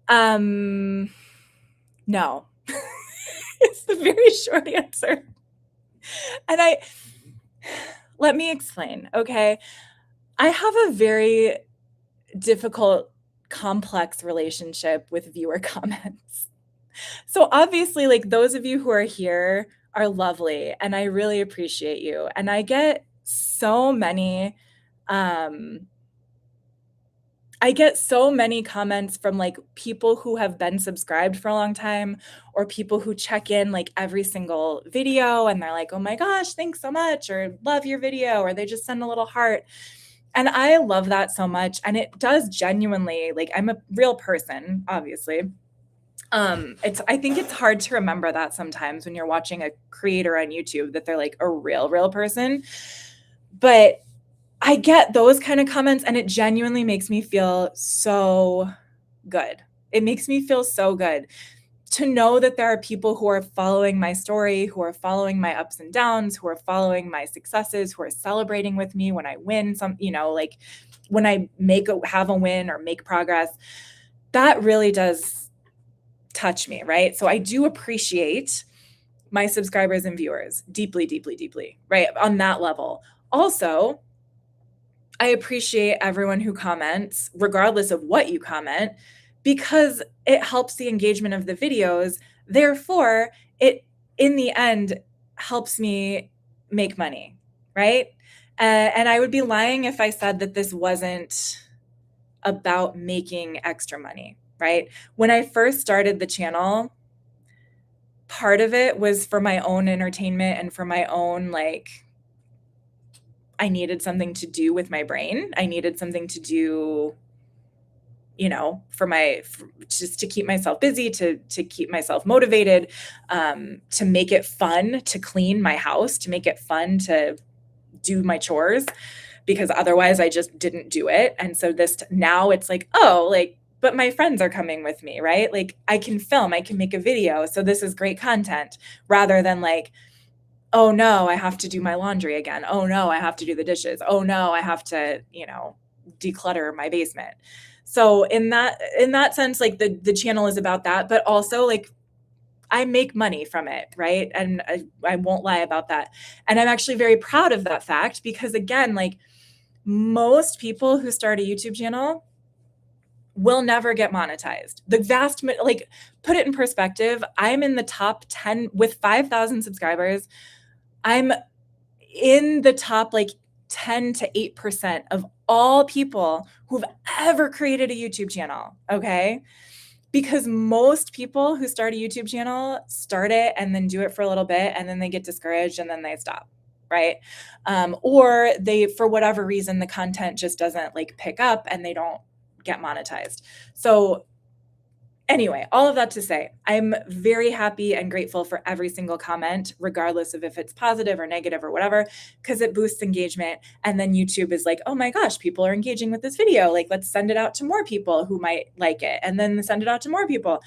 No. It's the very short answer. And let me explain, okay? I have a very difficult, complex relationship with viewer comments. So obviously, like those of you who are here are lovely and I really appreciate you. And I get so many comments from like people who have been subscribed for a long time or people who check in like every single video and they're like, oh my gosh, thanks so much, or love your video, or they just send a little heart. And I love that so much. And it does genuinely, like I'm a real person, obviously. I think it's hard to remember that sometimes when you're watching a creator on YouTube that they're like a real person. But I get those kind of comments and it genuinely makes me feel so good. It makes me feel so good to know that there are people who are following my story, who are following my ups and downs, who are following my successes, who are celebrating with me when I win like when I have a win or make progress. That really does touch me, right? So I do appreciate my subscribers and viewers deeply, right? On that level. Also, I appreciate everyone who comments, regardless of what you comment, because it helps the engagement of the videos. Therefore, it, in the end, helps me make money, right? And I would be lying if I said that this wasn't about making extra money, right? When I first started the channel, part of it was for my own entertainment and for my own, like, I needed something to do with my brain. I needed something to do, just to keep myself busy, to keep myself motivated, to make it fun to clean my house, to make it fun to do my chores, because otherwise I just didn't do it. And so now it's like, oh, like, but my friends are coming with me, right? Like I can film, I can make a video. So this is great content, rather than like, oh no, I have to do my laundry again. Oh no, I have to do the dishes. Oh no, I have to, declutter my basement. So in that sense, like the channel is about that, but also like I make money from it, right? And I won't lie about that. And I'm actually very proud of that fact because again, like most people who start a YouTube channel will never get monetized. Put it in perspective, I'm in the top 10 with 5,000 subscribers. I'm in the top like 10 to 8% of all people who've ever created a YouTube channel, okay? Because most people who start a YouTube channel start it and then do it for a little bit and then they get discouraged and then they stop, right? Or they, for whatever reason, the content just doesn't like pick up and they don't get monetized. So anyway, all of that to say, I'm very happy and grateful for every single comment, regardless of if it's positive or negative or whatever, because it boosts engagement. And then YouTube is like, oh my gosh, people are engaging with this video. Like, let's send it out to more people who might like it, and then send it out to more people.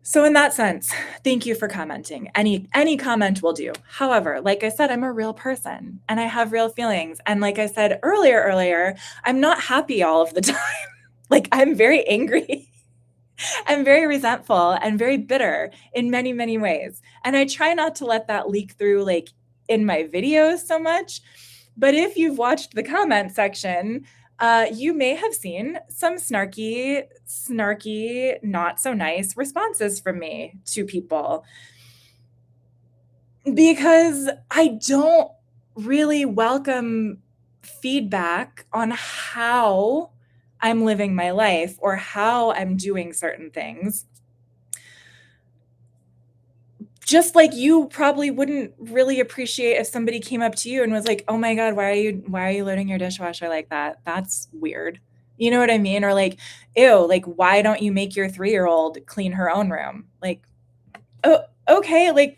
So in that sense, thank you for commenting. Any comment will do. However, like I said, I'm a real person and I have real feelings. And like I said earlier, I'm not happy all of the time. Like, I'm very angry. I'm very resentful and very bitter in many, many ways. And I try not to let that leak through like in my videos so much. But if you've watched the comment section, you may have seen some snarky, not so nice responses from me to people, because I don't really welcome feedback on how I'm living my life or how I'm doing certain things. Just like you probably wouldn't really appreciate if somebody came up to you and was like, "Oh my God, why are you loading your dishwasher like that? That's weird." You know what I mean? Or like, "Ew, like why don't you make your 3-year-old clean her own room?" Like, "Oh, okay, like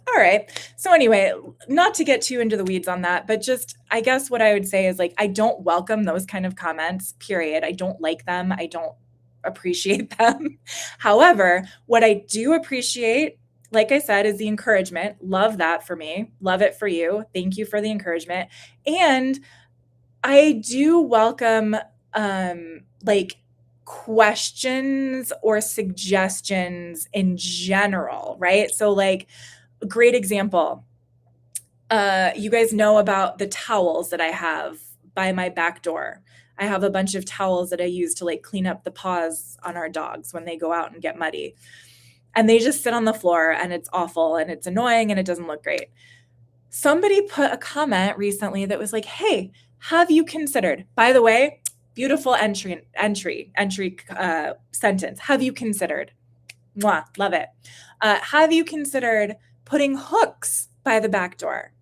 all right." So anyway, not to get too into the weeds on that, but just I guess what I would say is like I don't welcome those kind of comments, period. I don't like them. I don't appreciate them. However, what I do appreciate, like I said, is the encouragement. Love that for me. Love it for you. Thank you for the encouragement. And I do welcome like questions or suggestions in general, right? So like a great example. You guys know about the towels that I have by my back door. I have a bunch of towels that I use to like clean up the paws on our dogs when they go out and get muddy. And they just sit on the floor and it's awful and it's annoying and it doesn't look great. Somebody put a comment recently that was like, "Hey, have you considered, by the way, beautiful entry sentence. Have you considered? Mwah, love it. Have you considered putting hooks by the back door?"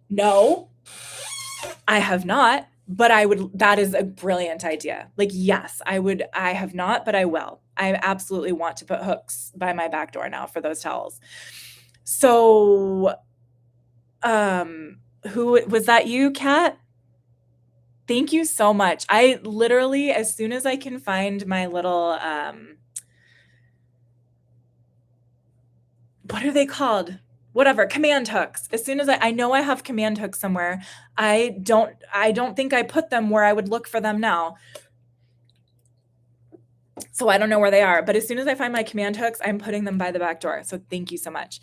No, I have not, but that is a brilliant idea. Like, yes, I have not, but I will. I absolutely want to put hooks by my back door now for those towels. So, who was that, you, Kat? Thank you so much. I literally, as soon as I can find my little, what are they called? Whatever, command hooks. As soon as I know I have command hooks somewhere, I don't think I put them where I would look for them now. So I don't know where they are, but as soon as I find my command hooks, I'm putting them by the back door. So thank you so much.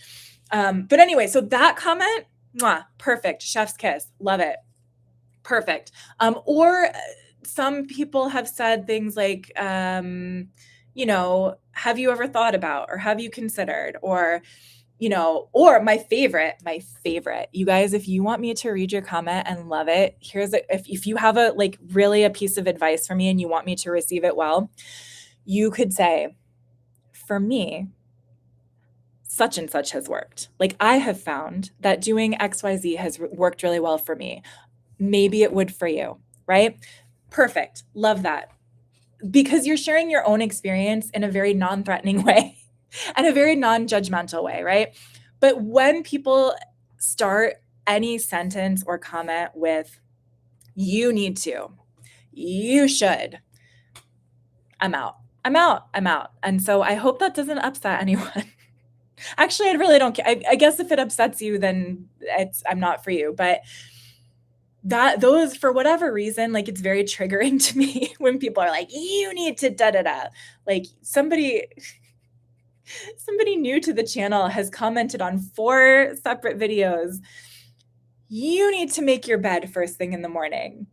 But anyway, so that comment, mwah, perfect. Chef's kiss. Love it. Perfect. Or some people have said things like, you know, have you ever thought about, or have you considered, or, you know, or my favorite, you guys, if you want me to read your comment and love it, if you have a, like really a piece of advice for me and you want me to receive it well, you could say, "For me, such and such has worked. Like I have found that doing XYZ has worked really well for me. Maybe it would for you," right? Perfect. Love that. Because you're sharing your own experience in a very non-threatening way and a very non-judgmental way, right? But when people start any sentence or comment with, "You need to," "You should," I'm out. And so I hope that doesn't upset anyone. Actually, I really don't care. I guess if it upsets you, then I'm not for you. But those, for whatever reason, like it's very triggering to me when people are like, "You need to da da da." Like somebody new to the channel has commented on 4 separate videos, "You need to make your bed first thing in the morning."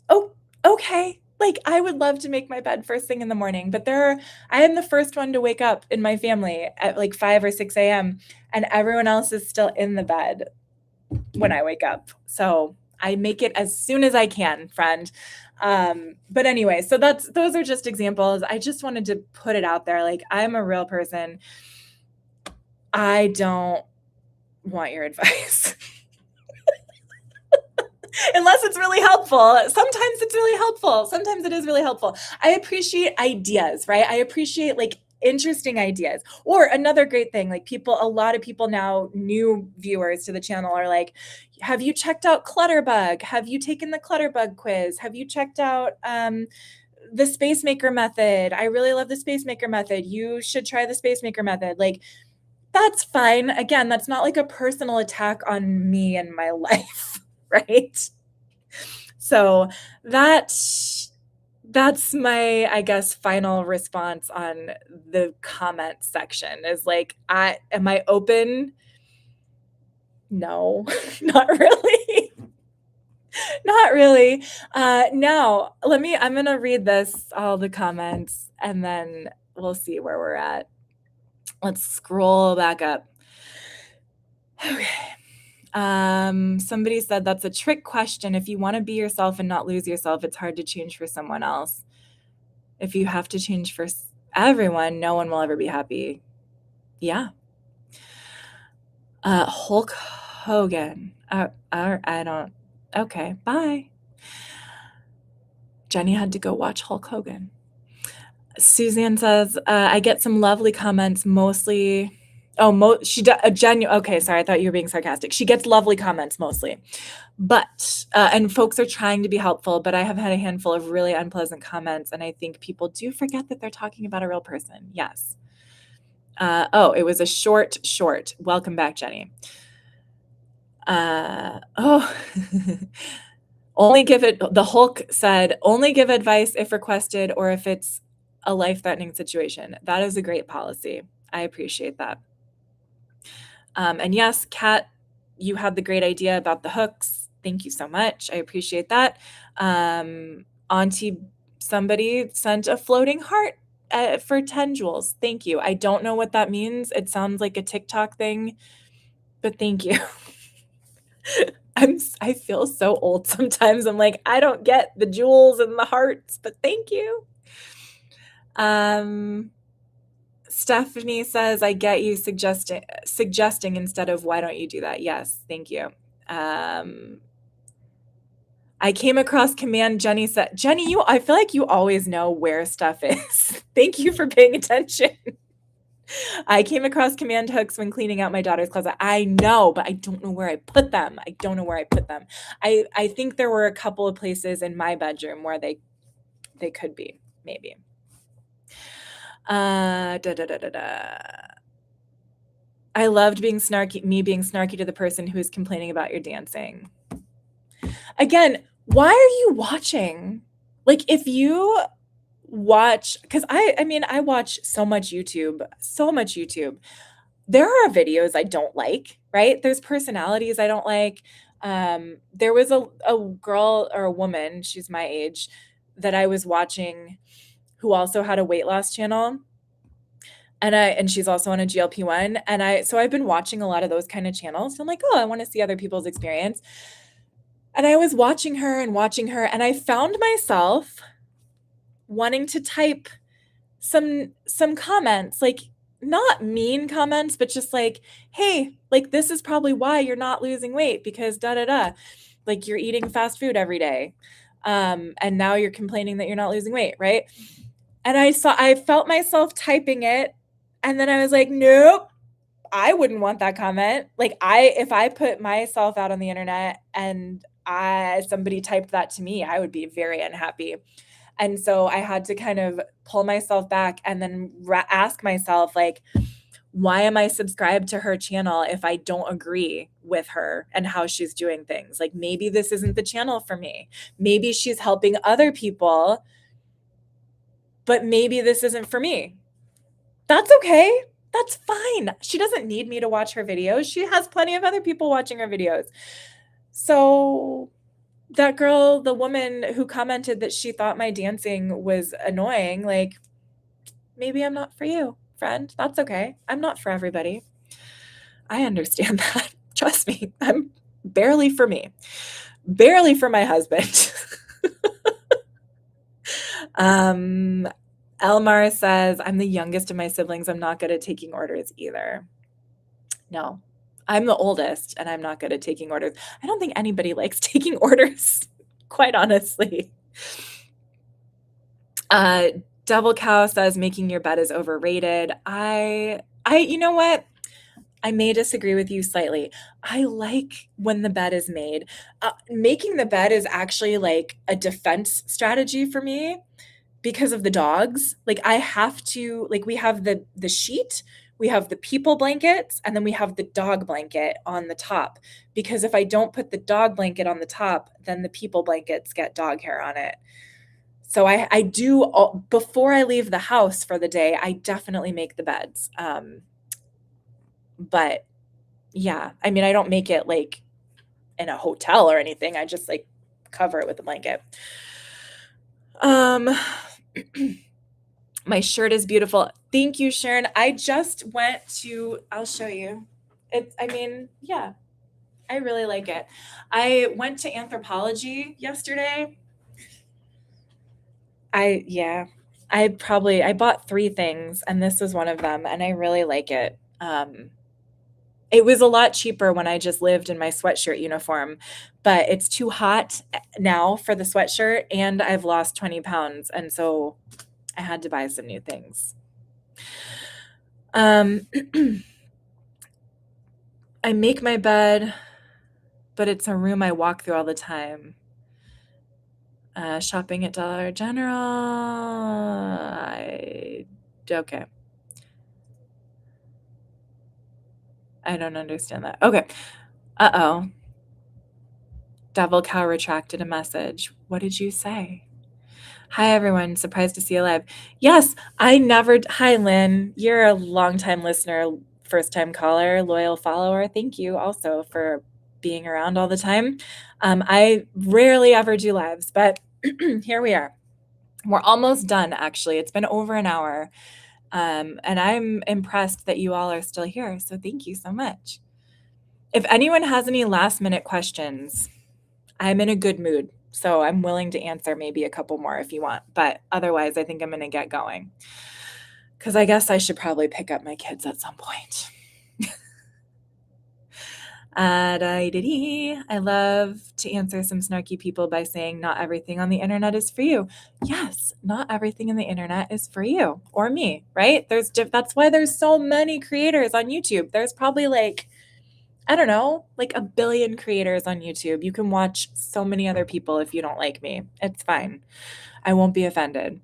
Oh, okay. Like, I would love to make my bed first thing in the morning, but I am the first one to wake up in my family at like 5 or 6 a.m. and everyone else is still in the bed when I wake up. So I make it as soon as I can, friend. But anyway, so those are just examples. I just wanted to put it out there. Like, I'm a real person. I don't want your advice. Unless it's really helpful. Sometimes it's really helpful. Sometimes it is really helpful. I appreciate ideas, right? I appreciate like interesting ideas. Or another great thing, like a lot of people now, new viewers to the channel are like, have you checked out Clutterbug? Have you taken the Clutterbug quiz? Have you checked out the Space Maker method? I really love the Space Maker method. You should try the Space Maker method. Like, that's fine. Again, that's not like a personal attack on me and my life, right? So that's my, I guess, final response on the comment section is like, am I open? No, not really. Not really. Now, I'm going to read all the comments, and then we'll see where we're at. Let's scroll back up. Okay. Somebody said that's a trick question. If you want to be yourself and not lose yourself, it's hard to change for someone else. If you have to change for everyone, no one will ever be happy. Yeah. Hulk Hogan. I don't. Okay, bye. Jenny had to go watch Hulk Hogan. Suzanne says, I get some lovely comments, mostly. Oh, okay, sorry, I thought you were being sarcastic. She gets lovely comments mostly. But, and folks are trying to be helpful, but I have had a handful of really unpleasant comments, and I think people do forget that they're talking about a real person. Yes. It was a short. Welcome back, Jenny. The Hulk said, only give advice if requested or if it's a life-threatening situation. That is a great policy. I appreciate that. And yes, Kat, you had the great idea about the hooks. Thank you so much. I appreciate that. Auntie, somebody sent a floating heart for 10 jewels. Thank you. I don't know what that means. It sounds like a TikTok thing, but thank you. I feel so old sometimes. I'm like, I don't get the jewels and the hearts, but thank you. Stephanie says, I get you suggesting instead of why don't you do that? Yes, thank you. I came across command. Jenny said, Jenny, I feel like you always know where stuff is. Thank you for paying attention. I came across command hooks when cleaning out my daughter's closet. I know, but I don't know where I put them. I think there were a couple of places in my bedroom where they could be, maybe. I loved being snarky to the person who is complaining about your dancing. Again, why are you watching? Like, if you watch, because I watch so much YouTube. There are videos I don't like, right? There's personalities I don't like. There was a girl or a woman, she's my age, that I was watching who also had a weight loss channel. And she's also on a GLP-1. So I've been watching a lot of those kind of channels. So I'm like, oh, I want to see other people's experience. And I was watching her, and I found myself wanting to type some comments, like not mean comments, but just like, hey, like, this is probably why you're not losing weight, because like, you're eating fast food every day. And now you're complaining that you're not losing weight, right? And I felt myself typing it, and then I was like, nope, I wouldn't want that comment. Like, if I put myself out on the internet and somebody typed that to me, I would be very unhappy. And so I had to kind of pull myself back and then ask myself, like, why am I subscribed to her channel if I don't agree with her and how she's doing things? Like, maybe this isn't the channel for me. Maybe she's helping other people, but maybe this isn't for me. That's okay. That's fine. She doesn't need me to watch her videos. She has plenty of other people watching her videos. So that girl, the woman who commented that she thought my dancing was annoying, like, maybe I'm not for you, friend. That's okay. I'm not for everybody. I understand that. Trust me, I'm barely for me, barely for my husband. Elmar says, I'm the youngest of my siblings. I'm not good at taking orders either. No, I'm the oldest and I'm not good at taking orders. I don't think anybody likes taking orders, quite honestly. Double Cow says making your bed is overrated. You know what? I may disagree with you slightly. I like when the bed is made. Making the bed is actually like a defense strategy for me because of the dogs. Like I have to, like we have the sheet, we have the people blankets, and then we have the dog blanket on the top. Because if I don't put the dog blanket on the top, then the people blankets get dog hair on it. So I do, before I leave the house for the day, I definitely make the beds. But yeah, I mean, I don't make it like in a hotel or anything. I just like cover it with a blanket. My shirt is beautiful. Thank you, Sharon. I just went to, I'll show you. I mean, yeah, I really like it. I went to Anthropologie yesterday. I bought 3 things and this was one of them and I really like it. It was a lot cheaper when I just lived in my sweatshirt uniform, but it's too hot now for the sweatshirt and I've lost 20 pounds and so I had to buy some new things. I make my bed, but it's a room I walk through all the time. Shopping at Dollar General. Okay. I don't understand that. Okay. Uh-oh. Devil Cow retracted a message. What did you say? Hi, everyone. Surprised to see you live. Yes, hi, Lynn. You're a longtime listener, first-time caller, loyal follower. Thank you also for being around all the time. I rarely ever do lives, but here we are. We're almost done, actually. It's been over an hour. And I'm impressed that you all are still here. So thank you so much. If anyone has any last-minute questions, I'm in a good mood. So I'm willing to answer maybe a couple more if you want. But otherwise, I think I'm going to get going. Because I guess I should probably pick up my kids at some point. I love to answer some snarky people by saying not everything on the internet is for you. Yes, not everything on the internet is for you or me, right? That's why there's so many creators on YouTube. There's probably like, I don't know, like 1 billion creators on YouTube. You can watch so many other people if you don't like me. It's fine. I won't be offended.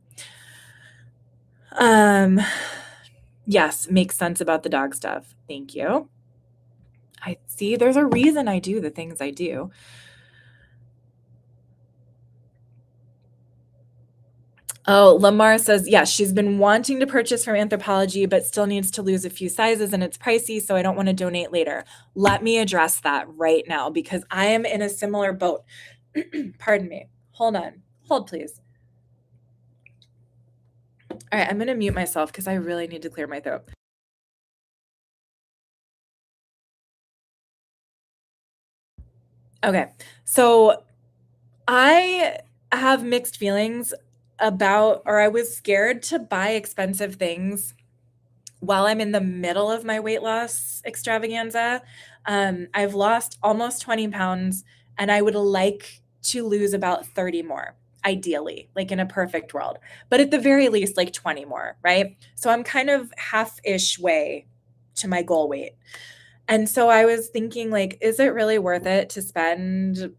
Yes, makes sense about the dog stuff. Thank you. I see there's a reason I do the things I do. Oh, Lamar says, yes, she's been wanting to purchase from Anthropologie, but still needs to lose a few sizes and it's pricey, so I don't want to donate later. Let me address that right now because I am in a similar boat. Pardon me. Hold on. Hold, please. All right, I'm going to mute myself because I really need to clear my throat. Okay, so I have mixed feelings about, or I was scared to buy expensive things while I'm in the middle of my weight loss extravaganza. I've lost almost 20 pounds and I would like to lose about 30 more, ideally, like in a perfect world, but at the very least, like 20 more, right? So I'm kind of half-ish way to my goal weight. And so I was thinking, like, is it really worth it to spend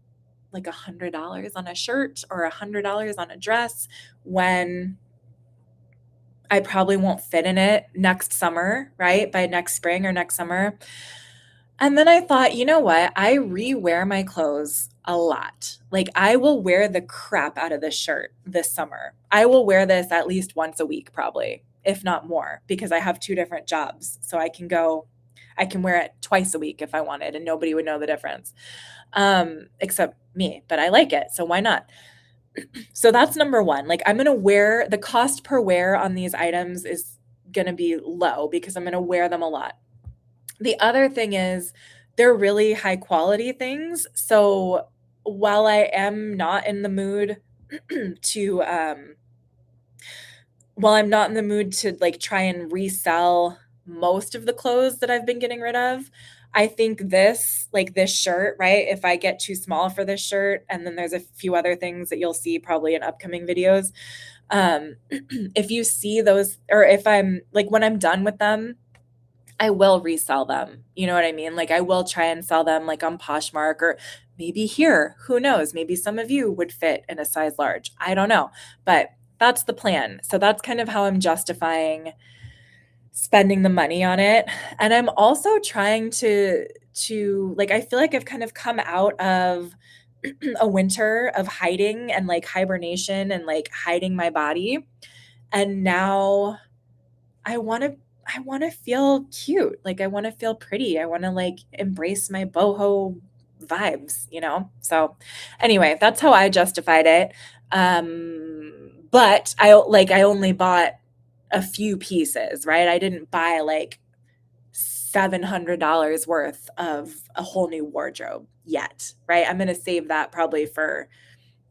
like $100 on a shirt or $100 on a dress when I probably won't fit in it next summer, right? By next spring or next summer. And then I thought, you know what? I rewear my clothes a lot. Like I will wear the crap out of this shirt this summer. I will wear this at least once a week, probably, if not more, because I have 2 different jobs. So I I can wear it twice a week if I wanted and nobody would know the difference. Except me, but I like it. So why not? So that's number one. Like I'm going to wear the cost per wear on these items is going to be low because I'm going to wear them a lot. The other thing is they're really high quality things. So while I am not in the mood to, while I'm not in the mood to like try and resell most of the clothes that I've been getting rid of, I think this, like this shirt, right? If I get too small for this shirt, and then there's a few other things that you'll see probably in upcoming videos. If you see those, or if I'm like, when I'm done with them, I will resell them. You know what I mean? Like I will try and sell them like on Poshmark or maybe here. Who knows? Maybe some of you would fit in a size large. I don't know. But that's the plan. So that's kind of how I'm justifying spending the money on it. And I'm also trying to like I feel like I've kind of come out of a winter of hiding and like hibernation and like hiding my body. And now I want to feel cute. Like I want to feel pretty. I want to like embrace my boho vibes, you know? So anyway, that's how I justified it. But I only bought a few pieces, right? I didn't buy like $700 worth of a whole new wardrobe yet, right? I'm going to save that probably for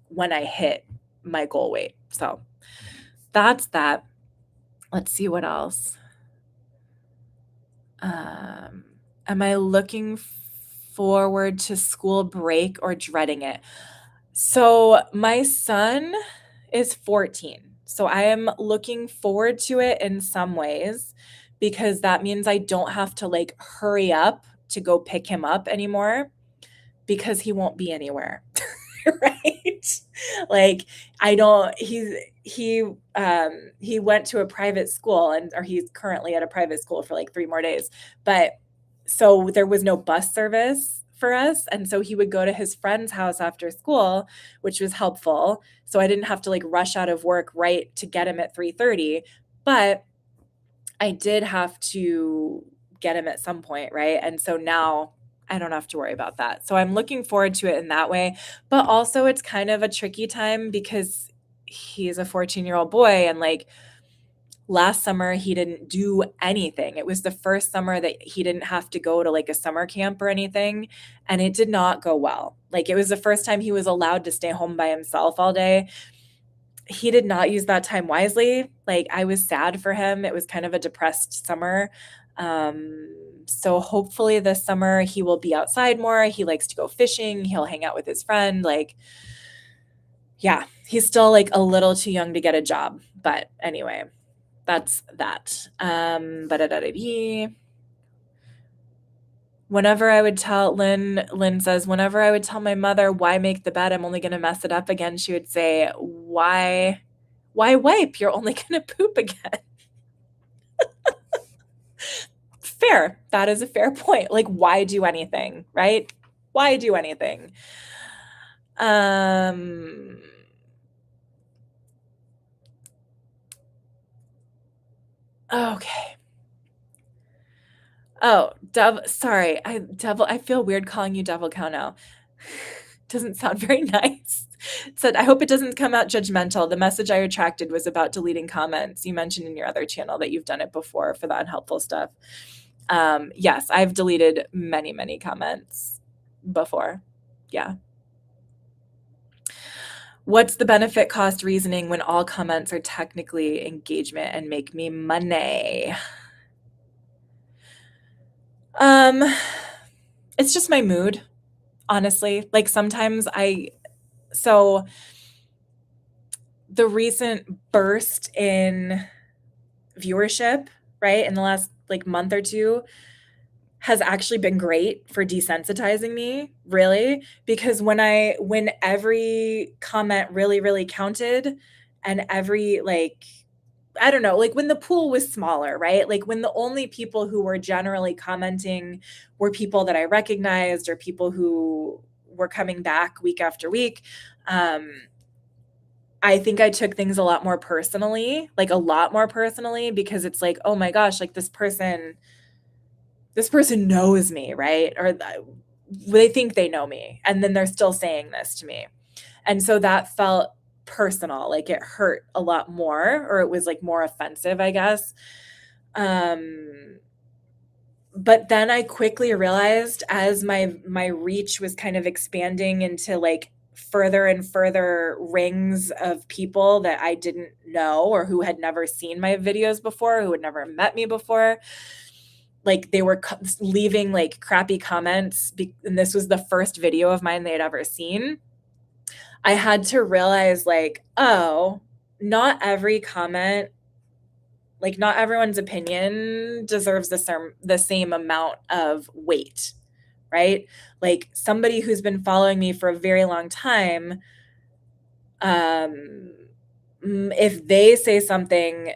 when I hit my goal weight. So that's that. Let's see what else. Am I looking forward to school break or dreading it? So my son is 14. So I am looking forward to it in some ways because that means I don't have to like hurry up to go pick him up anymore because he won't be anywhere. Right? Like I don't he went to a private school or he's currently at a private school for like 3 more days. But so there was no bus service for us, and so he would go to his friend's house after school, which was helpful. So I didn't have to like rush out of work right to get him at 3:30, but I did have to get him at some point, right? And so now I don't have to worry about that. So I'm looking forward to it in that way. But also it's kind of a tricky time because he's a 14-year-old boy and like last summer he didn't do anything. It was the first summer that he didn't have to go to like a summer camp or anything, and it did not go well. Like it was the first time he was allowed to stay home by himself all day. He did not use that time wisely. Like I was sad for him. It was kind of a depressed summer. So hopefully this summer he will be outside more. He likes to go fishing. He'll hang out with his friend. Like, yeah, he's still like a little too young to get a job. But anyway, that's that. Whenever I would tell Lynn says, whenever I would tell my mother, why make the bed? I'm only going to mess it up again. She would say, why wipe? You're only going to poop again. Fair. That is a fair point. Like, why do anything, right? Why do anything? Okay. Oh, sorry. I feel weird calling you Devil Cow now. Doesn't sound very nice. It said, I hope it doesn't come out judgmental. The message I retracted was about deleting comments. You mentioned in your other channel that you've done it before for the unhelpful stuff. Yes, I've deleted many, many comments before. Yeah. What's the benefit cost reasoning when all comments are technically engagement and make me money? It's just my mood, honestly. Like sometimes so the recent burst in viewership, right, in the last like month or two has actually been great for desensitizing me, really, because when every comment really, really counted and every like I don't know, like when the pool was smaller, right? Like when the only people who were generally commenting were people that I recognized or people who were coming back week after week. I think I took things a lot more personally, like a lot more personally, because it's like, oh my gosh, like this person this person knows me, right? Or they think they know me. And then they're still saying this to me. And so that felt personal, like it hurt a lot more, or it was like more offensive, I guess. But then I quickly realized, as my reach was kind of expanding into like further and further rings of people that I didn't know, or who had never seen my videos before, who had never met me before, like they were leaving like crappy comments, and this was the first video of mine they had ever seen. I had to realize, like, oh, not every comment, like not everyone's opinion deserves the same amount of weight, right? Like somebody who's been following me for a very long time, if they say something,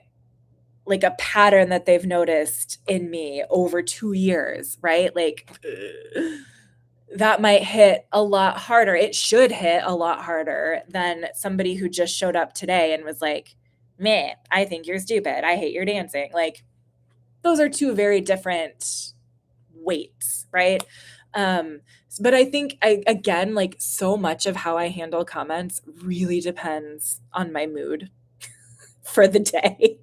like a pattern that they've noticed in me over 2 years, right? Like that might hit a lot harder. It should hit a lot harder than somebody who just showed up today and was like, "Meh, I think you're stupid. I hate your dancing." Like those are two very different weights, right? But I think again, like so much of how I handle comments really depends on my mood for the day.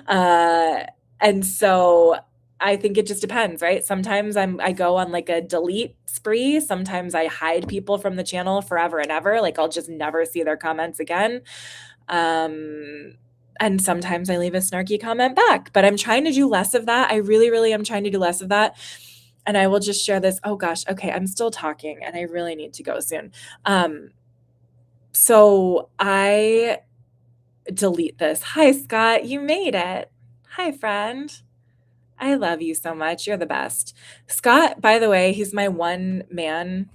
Uh, and so I think it just depends, right? Sometimes I go on like a delete spree. Sometimes I hide people from the channel forever and ever. Like I'll just never see their comments again. And sometimes I leave a snarky comment back, but I'm trying to do less of that. I really, really am trying to do less of that. And I will just share this. Oh gosh, okay, I'm still talking and I really need to go soon. So I delete this. Hi, Scott, you made it. Hi, friend. I love you so much. You're the best. Scott, by the way, he's my one man.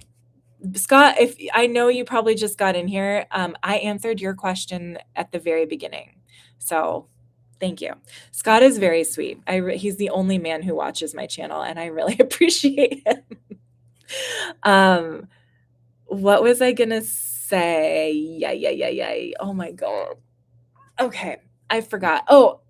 Scott, if I know you probably just got in here, I answered your question at the very beginning. So thank you. Scott is very sweet. He's the only man who watches my channel, and I really appreciate him. What was I gonna say? Yeah. Oh my God. Okay, I forgot. Oh,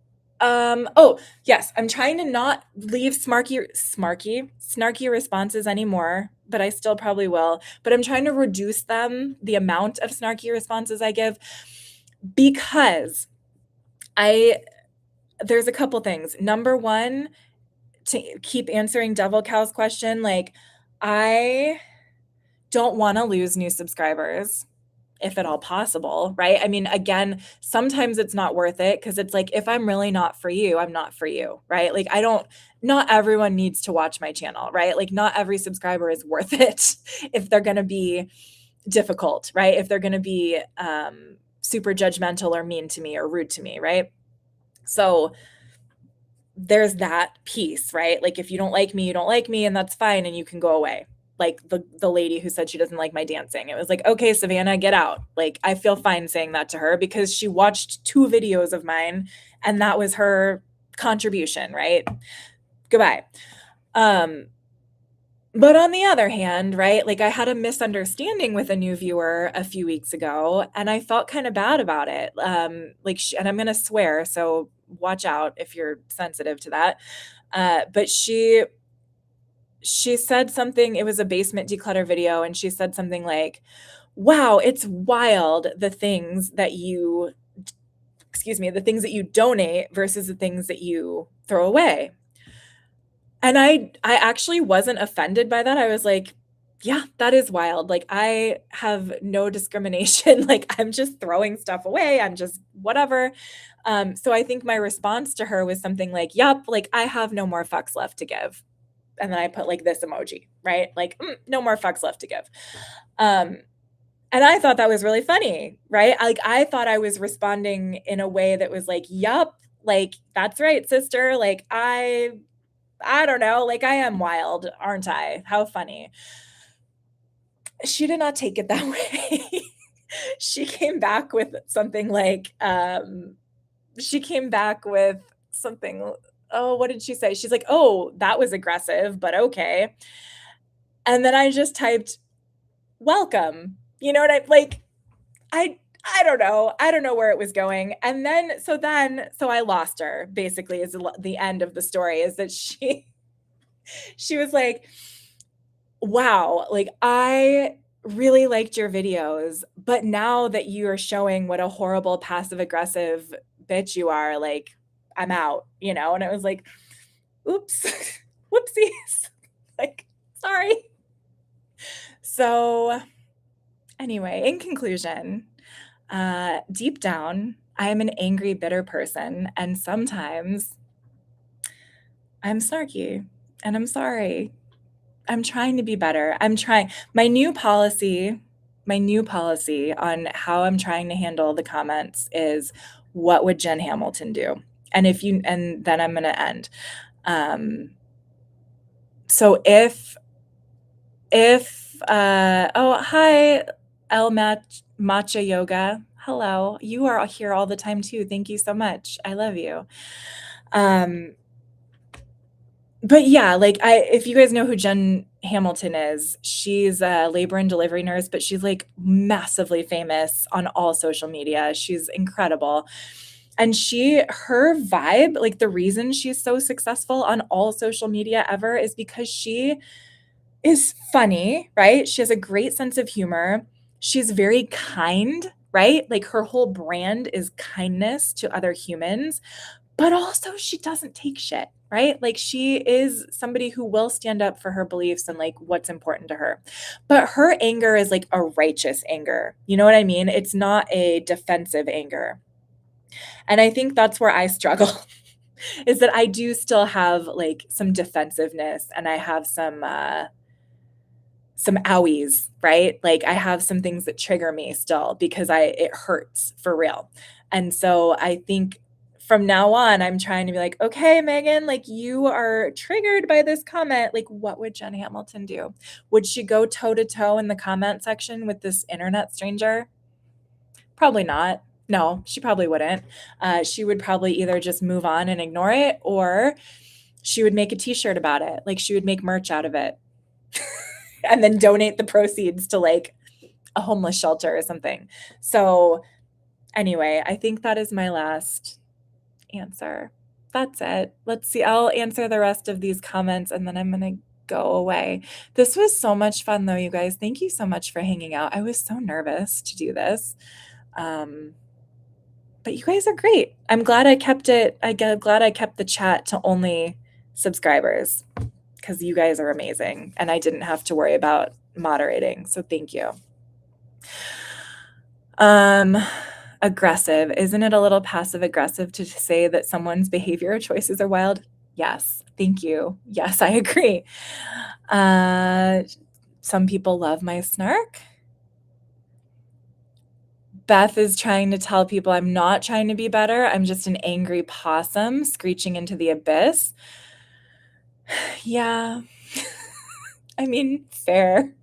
yes, I'm trying to not leave snarky responses anymore, but I still probably will. But I'm trying to reduce the amount of snarky responses I give, because there's a couple things. Number one, to keep answering Devil Cow's question, like I don't want to lose new subscribers, if at all possible, right? I mean, again, sometimes it's not worth it, because it's like, if I'm really not for you, I'm not for you, right? Like not everyone needs to watch my channel, right? Like not every subscriber is worth it if they're going to be difficult, right? If they're going to be super judgmental or mean to me or rude to me, right? So there's that piece, right? Like if you don't like me, you don't like me, and that's fine, and you can go away. Like the lady who said she doesn't like my dancing. It was like, okay, Savannah, get out. Like I feel fine saying that to her, because she watched 2 videos of mine and that was her contribution, right? Goodbye. But on the other hand, right, like I had a misunderstanding with a new viewer a few weeks ago, and I felt kind of bad about it. And I'm going to swear, so watch out if you're sensitive to that. But she said something. It was a basement declutter video, and she said something like, "Wow, it's wild the things that you donate versus the things that you throw away." And I actually wasn't offended by that. I was like, yeah, that is wild. Like I have no discrimination. Like I'm just throwing stuff away. I'm just whatever. So I think my response to her was something like, "Yep, like I have no more fucks left to give." And then I put like this emoji, right? Like, no more fucks left to give. And I thought that was really funny, right? Like I thought I was responding in a way that was like, "Yup, like that's right, sister. Like I don't know, like I am wild, aren't I? How funny." She did not take it that way. She came back with something like, oh, what did she say? She's like, "Oh, that was aggressive, but okay." And then I just typed, "Welcome." You know what I don't know. I don't know where it was going. And then so I lost her, basically, is the end of the story, is that She was like, wow, like I really liked your videos, but now that you are showing what a horrible passive aggressive bitch you are, like I'm out, you know? And it was like, oops, whoopsies. Like, sorry. So, anyway, in conclusion, deep down, I am an angry, bitter person. And sometimes I'm snarky and I'm sorry. I'm trying to be better. I'm trying. My new policy on how I'm trying to handle the comments is what would Jen Hamilton do? And then I'm going to end. Um, so oh, hi, Matcha Yoga. Hello. You are here all the time too. Thank you so much. I love you. Um, but yeah, like if you guys know who Jen Hamilton is, she's a labor and delivery nurse, but she's like massively famous on all social media. She's incredible. And her vibe, like the reason she's so successful on all social media ever is because she is funny, right? She has a great sense of humor. She's very kind, right? Like her whole brand is kindness to other humans, but also she doesn't take shit, right? Like she is somebody who will stand up for her beliefs and like what's important to her. But her anger is like a righteous anger. You know what I mean? It's not a defensive anger. And I think that's where I struggle is that I do still have like some defensiveness and I have some owies, right? Like I have some things that trigger me still because it hurts for real. And so I think from now on, I'm trying to be like, okay, Megan, like you are triggered by this comment. Like, what would Jen Hamilton do? Would she go toe to toe in the comment section with this internet stranger? Probably not. No, she probably wouldn't. She would probably either just move on and ignore it, or she would make a t-shirt about it. Like she would make merch out of it and then donate the proceeds to like a homeless shelter or something. So anyway, I think that is my last answer. That's it. Let's see. I'll answer the rest of these comments and then I'm going to go away. This was so much fun though, you guys. Thank you so much for hanging out. I was so nervous to do this. But you guys are great. I'm glad I kept it. Glad I kept the chat to only subscribers because you guys are amazing and I didn't have to worry about moderating. So thank you. Aggressive. Isn't it a little passive aggressive to say that someone's behavior or choices are wild? Yes. Thank you. Yes, I agree. Some people love my snark. Beth is trying to tell people I'm not trying to be better. I'm just an angry possum screeching into the abyss. Yeah. I mean, fair.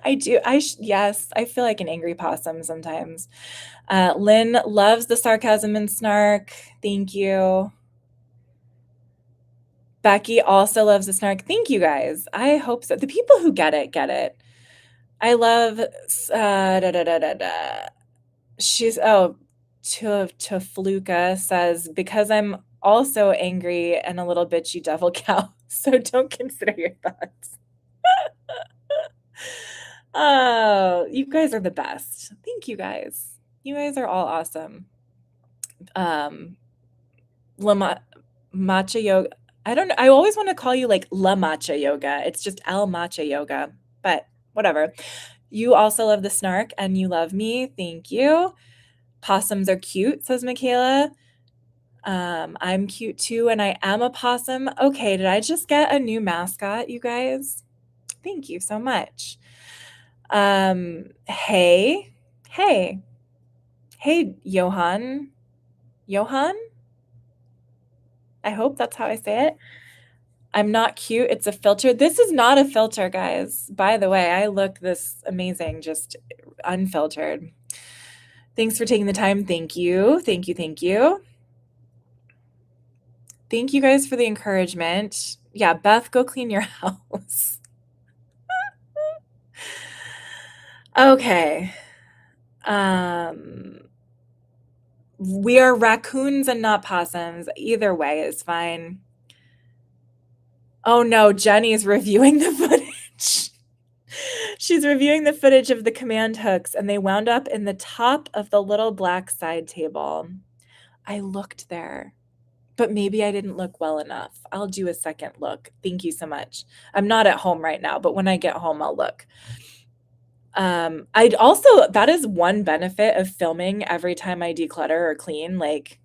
I do. Yes, I feel like an angry possum sometimes. Lynn loves the sarcasm and snark. Thank you. Becky also loves the snark. Thank you guys. I hope so. The people who get it, get it. I love she's Tafluka says, because I'm also angry and a little bitchy devil cow, so don't consider your thoughts. Oh, you guys are the best. Thank you guys. You guys are all awesome. Matcha yoga. I don't know. I always want to call you like La Matcha Yoga. It's just El Matcha Yoga, but whatever. You also love the snark and you love me. Thank you. Possums are cute, says Michaela. I'm cute too, and I am a possum. Okay, did I just get a new mascot, you guys? Thank you so much. Hey, Johan. Johan? I hope that's how I say it. I'm not cute. It's a filter. This is not a filter, guys. By the way, I look this amazing, just unfiltered. Thanks for taking the time. Thank you. Thank you. Thank you. Thank you guys for the encouragement. Yeah, Beth, go clean your house. Okay. We are raccoons and not possums. Either way is fine. Oh no, Jenny's reviewing the footage. She's reviewing the footage of the command hooks, and they wound up in the top of the little black side table. I looked there, but maybe I didn't look well enough. I'll do a second look. Thank you so much. I'm not at home right now, but when I get home, I'll look. I'd also, that is one benefit of filming every time I declutter or clean. Like,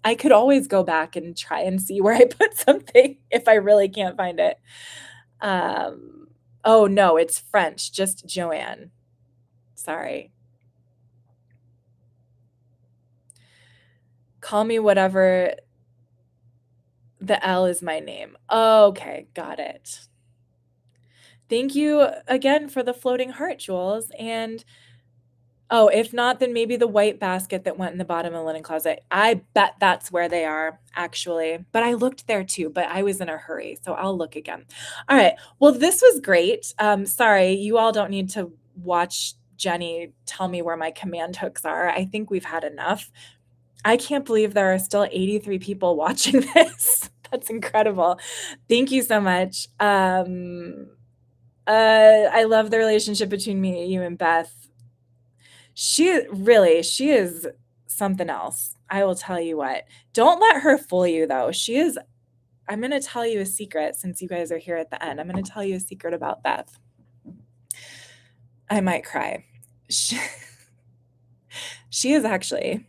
I could always go back and try and see where I put something if I really can't find it. Oh no, it's French, just Joanne. Sorry. Call me whatever. The L is my name. Okay, got it. Thank you again for the floating heart, Jules. And oh, if not, then maybe the white basket that went in the bottom of the linen closet. I bet that's where they are, actually. But I looked there too, but I was in a hurry, so I'll look again. All right. Well, this was great. Sorry, you all don't need to watch Jenny tell me where my command hooks are. I think we've had enough. I can't believe there are still 83 people watching this. That's incredible. Thank you so much. I love the relationship between you and Beth. She is something else. I will tell you what. Don't let her fool you though. I'm going to tell you a secret since you guys are here at the end. I'm going to tell you a secret about Beth. I might cry. She is actually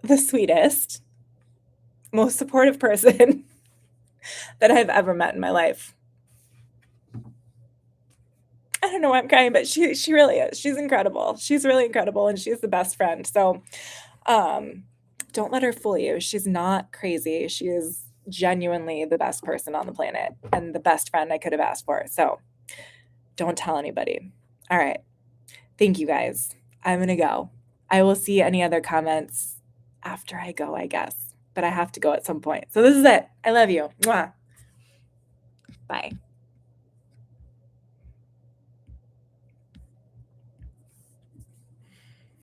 the sweetest, most supportive person that I've ever met in my life. I don't know why I'm crying, but she really is. She's incredible. She's really incredible, and she's the best friend. So, don't let her fool you. She's not crazy. She is genuinely the best person on the planet and the best friend I could have asked for. So, don't tell anybody. All right. Thank you guys. I'm going to go. I will see any other comments after I go, I guess. But I have to go at some point. So this is it. I love you. Mwah. Bye.